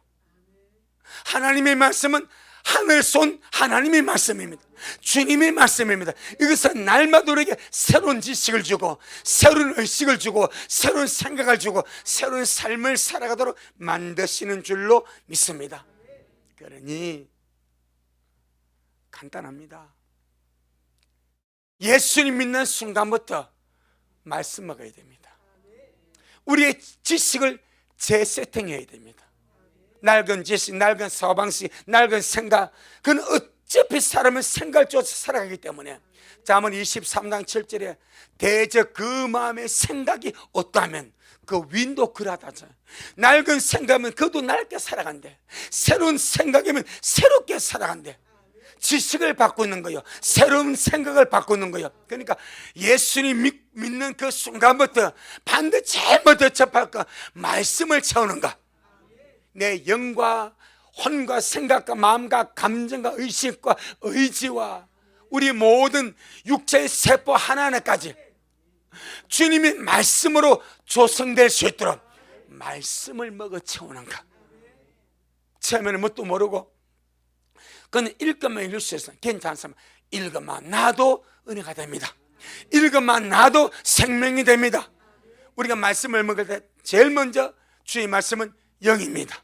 하나님의 말씀은 하늘 쏜 하나님의 말씀입니다. 주님의 말씀입니다. 이것은 날마다 우리에게 새로운 지식을 주고, 새로운 의식을 주고, 새로운 생각을 주고, 새로운 삶을 살아가도록 만드시는 줄로 믿습니다. 그러니 간단합니다. 예수님 믿는 순간부터 말씀 먹어야 됩니다. 우리의 지식을 재세팅해야 됩니다. 낡은 지식, 낡은 사고방식, 낡은 생각, 그건 어차피 사람은 생각을 쫓아 살아가기 때문에 잠언 23장 7절에 대저 그 마음의 생각이 어떠하면 그 윈도 그라다죠. 낡은 생각이면 그도 낡게 살아간대. 새로운 생각이면 새롭게 살아간대. 지식을 바꾸는 거예요. 새로운 생각을 바꾸는 거예요. 그러니까 예수님 믿는 그 순간부터 반드시 제일 먼저 접할 거 말씀을 채우는가. 내 영과 혼과 생각과 마음과 감정과 의식과 의지와 우리 모든 육체의 세포 하나하나까지 주님의 말씀으로 조성될 수 있도록 말씀을 먹어 채우는가. 처음에는 뭣도 모르고 그건 읽으면 읽을 수 있어요. 괜찮습니다. 읽으면 나도 은혜가 됩니다. 읽으면 나도 생명이 됩니다. 우리가 말씀을 먹을 때 제일 먼저 주의 말씀은 영입니다.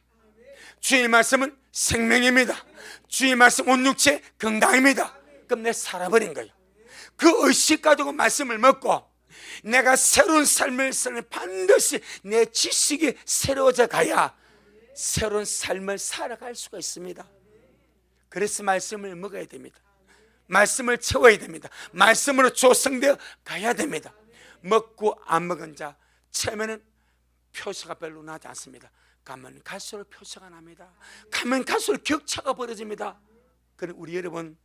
주의 말씀은 생명입니다. 주의 말씀 온 육체 건강입니다. 그럼 내가 살아버린 거예요. 그 의식 가지고 말씀을 먹고 내가 새로운 삶을 살면 반드시 내 지식이 새로워져 가야 새로운 삶을 살아갈 수가 있습니다. 그래서 말씀을 먹어야 됩니다. 말씀을 채워야 됩니다. 말씀으로 조성되어 가야 됩니다. 먹고 안 먹은 자 처음에는 표시가 별로 나지 않습니다. 가면 갈수록 표시가 납니다. 가면 갈수록 격차가 벌어집니다. 그럼 우리 여러분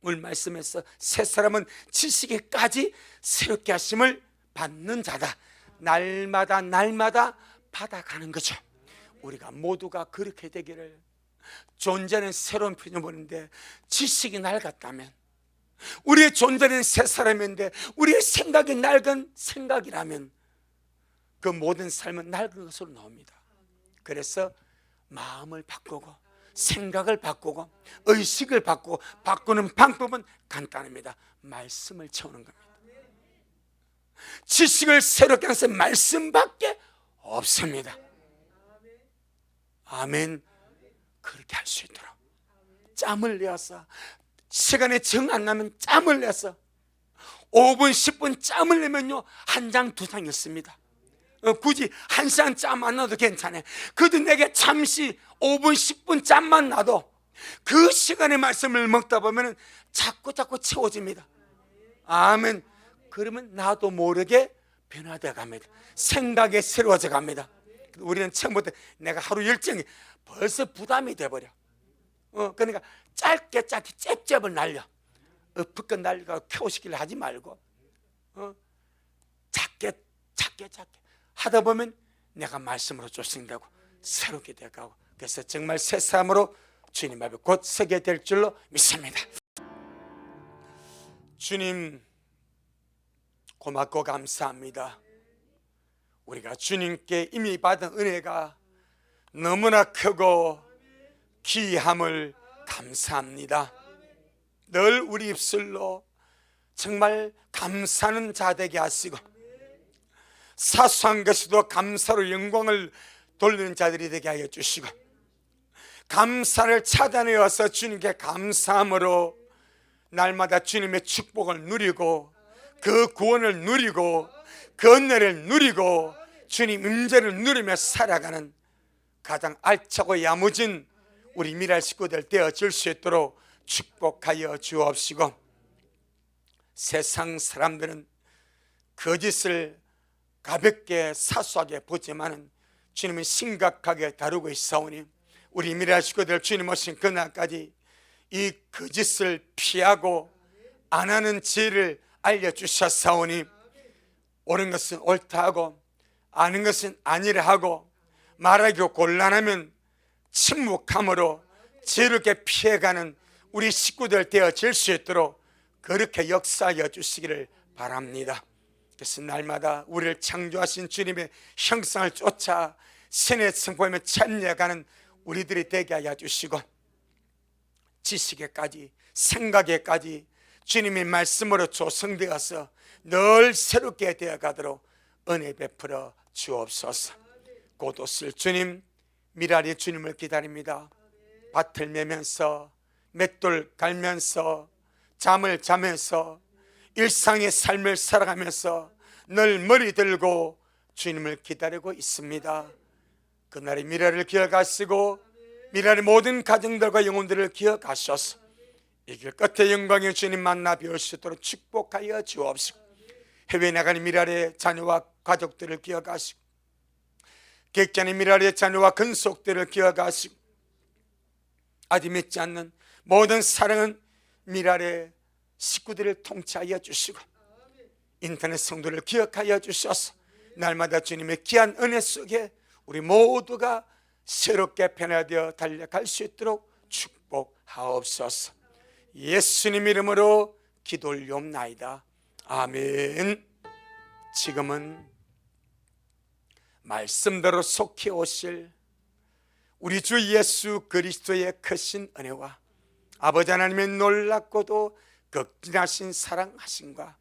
오늘 말씀에서 새 사람은 지식에까지 새롭게 하심을 받는 자다. 날마다 받아가는 거죠. 우리가 모두가 그렇게 되기를. 존재는 새로운 표현을 지식이 낡았다면, 우리의 존재는 새 사람인데 우리의 생각이 낡은 생각이라면 그 모든 삶은 낡은 것으로 나옵니다. 그래서 마음을 바꾸고 생각을 바꾸고 의식을 바꾸고 바꾸는 방법은 간단합니다. 말씀을 채우는 겁니다. 지식을 새롭게 하는 것은 말씀밖에 없습니다. 아멘. 그렇게 할 수 있도록 짬을 내어서, 시간에 정 안 나면 짬을 내서 5분 10분 짬을 내면요 한 장 두 장 읽습니다. 굳이 한 시간 짬 안 나도 괜찮아요. 그래도 내게 잠시 5분 10분 짬만 나도 그 시간에 말씀을 먹다 보면 자꾸 채워집니다. 아멘. 그러면 나도 모르게 변화되어 갑니다. 생각이 새로워져 갑니다. 우리는 처음부터 내가 하루 일정이 벌써 부담이 돼버려. 그러니까 짧게 잽잽을 날려. 엎어껏 날리고 켜시기를 하지 말고 작게 하다 보면 내가 말씀으로 조성되고 새롭게 되어가고, 그래서 정말 새 사람으로 주님 앞에 곧 서게 될 줄로 믿습니다. 주님 고맙고 감사합니다. 우리가 주님께 이미 받은 은혜가 너무나 크고 귀함을 감사합니다. 늘 우리 입술로 정말 감사하는 자 되게 하시고, 사소한 것에도 감사로 영광을 돌리는 자들이 되게 하여 주시고, 감사를 찾아내어서 주님께 감사함으로 날마다 주님의 축복을 누리고 그 구원을 누리고 그 은혜를 누리고 주님 임재를 누리며 살아가는 가장 알차고 야무진 우리 미랄 식구들 되어질 수 있도록 축복하여 주옵시고, 세상 사람들은 거짓을 가볍게 사소하게 보지만은 주님은 심각하게 다루고 있사오니 우리 미래 식구들 주님 오신 그날까지 이 거짓을 피하고 안 하는 지혜를 알려주셨사오니 옳은 것은 옳다 하고 아는 것은 아니라 하고 말하기가 곤란하면 침묵함으로 지혜롭게 피해가는 우리 식구들 되어질 수 있도록 그렇게 역사하여 주시기를 바랍니다. 그래서 날마다 우리를 창조하신 주님의 형상을 쫓아 신의 성품에 참여가는 우리들이 되게 하여 주시고 지식에까지 생각에까지 주님의 말씀으로 조성되어서 늘 새롭게 되어가도록 은혜 베풀어 주옵소서. 곧 오실 주님, 미랄이 주님을 기다립니다. 밭을 매면서 맷돌 갈면서 잠을 자면서 일상의 삶을 살아가면서 늘 머리 들고 주님을 기다리고 있습니다. 그날의 미래를 기억하시고 미래의 모든 가정들과 영혼들을 기억하셔서 이 길 끝에 영광의 주님 만나 뵐 수 있도록 축복하여 주옵시고 해외에 나가는 미래의 자녀와 가족들을 기억하시고 객잔의 미래의 자녀와 근속들을 기억하시고 아직 믿지 않는 모든 사랑은 미랄의 식구들을 통치하여 주시고 인터넷 성도를 기억하여 주셔서 날마다 주님의 귀한 은혜 속에 우리 모두가 새롭게 변화되어 달려갈 수 있도록 축복하옵소서. 예수님 이름으로 기도 올리옵나이다. 아멘. 지금은 말씀대로 속히 오실 우리 주 예수 그리스도의 크신 은혜와 아버지 하나님의 놀랍고도 극진하신 사랑하심과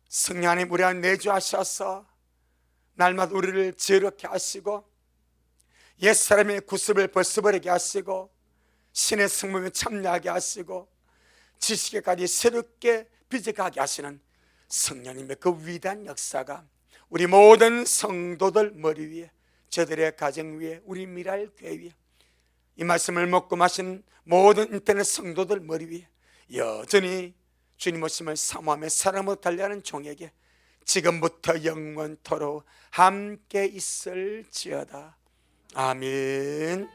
성령 하나님 우리 안에 내주하셔서 날마다 우리를 지혜롭게 하시고 옛사람의 구습을 벗어버리게 하시고 신의 성품에 참여하게 하시고 지식에까지 새롭게 빚어가게 하시는 성령님의 그 위대한 역사가 우리 모든 성도들 머리 위에 저들의 가정 위에 우리 미랄 교회 위에 이 말씀을 먹고 마신 모든 인터넷 성도들 머리 위에 여전히 주님 오심을 사모하며 사랑으로 달려가는 종에게 지금부터 영원토록 함께 있을지어다. 아멘.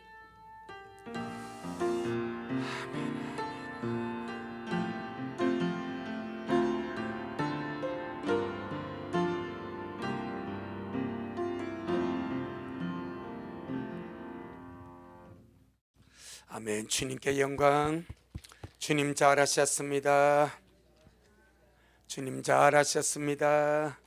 아멘. 주님께 영광. 주님 잘하셨습니다. 주님 잘하셨습니다.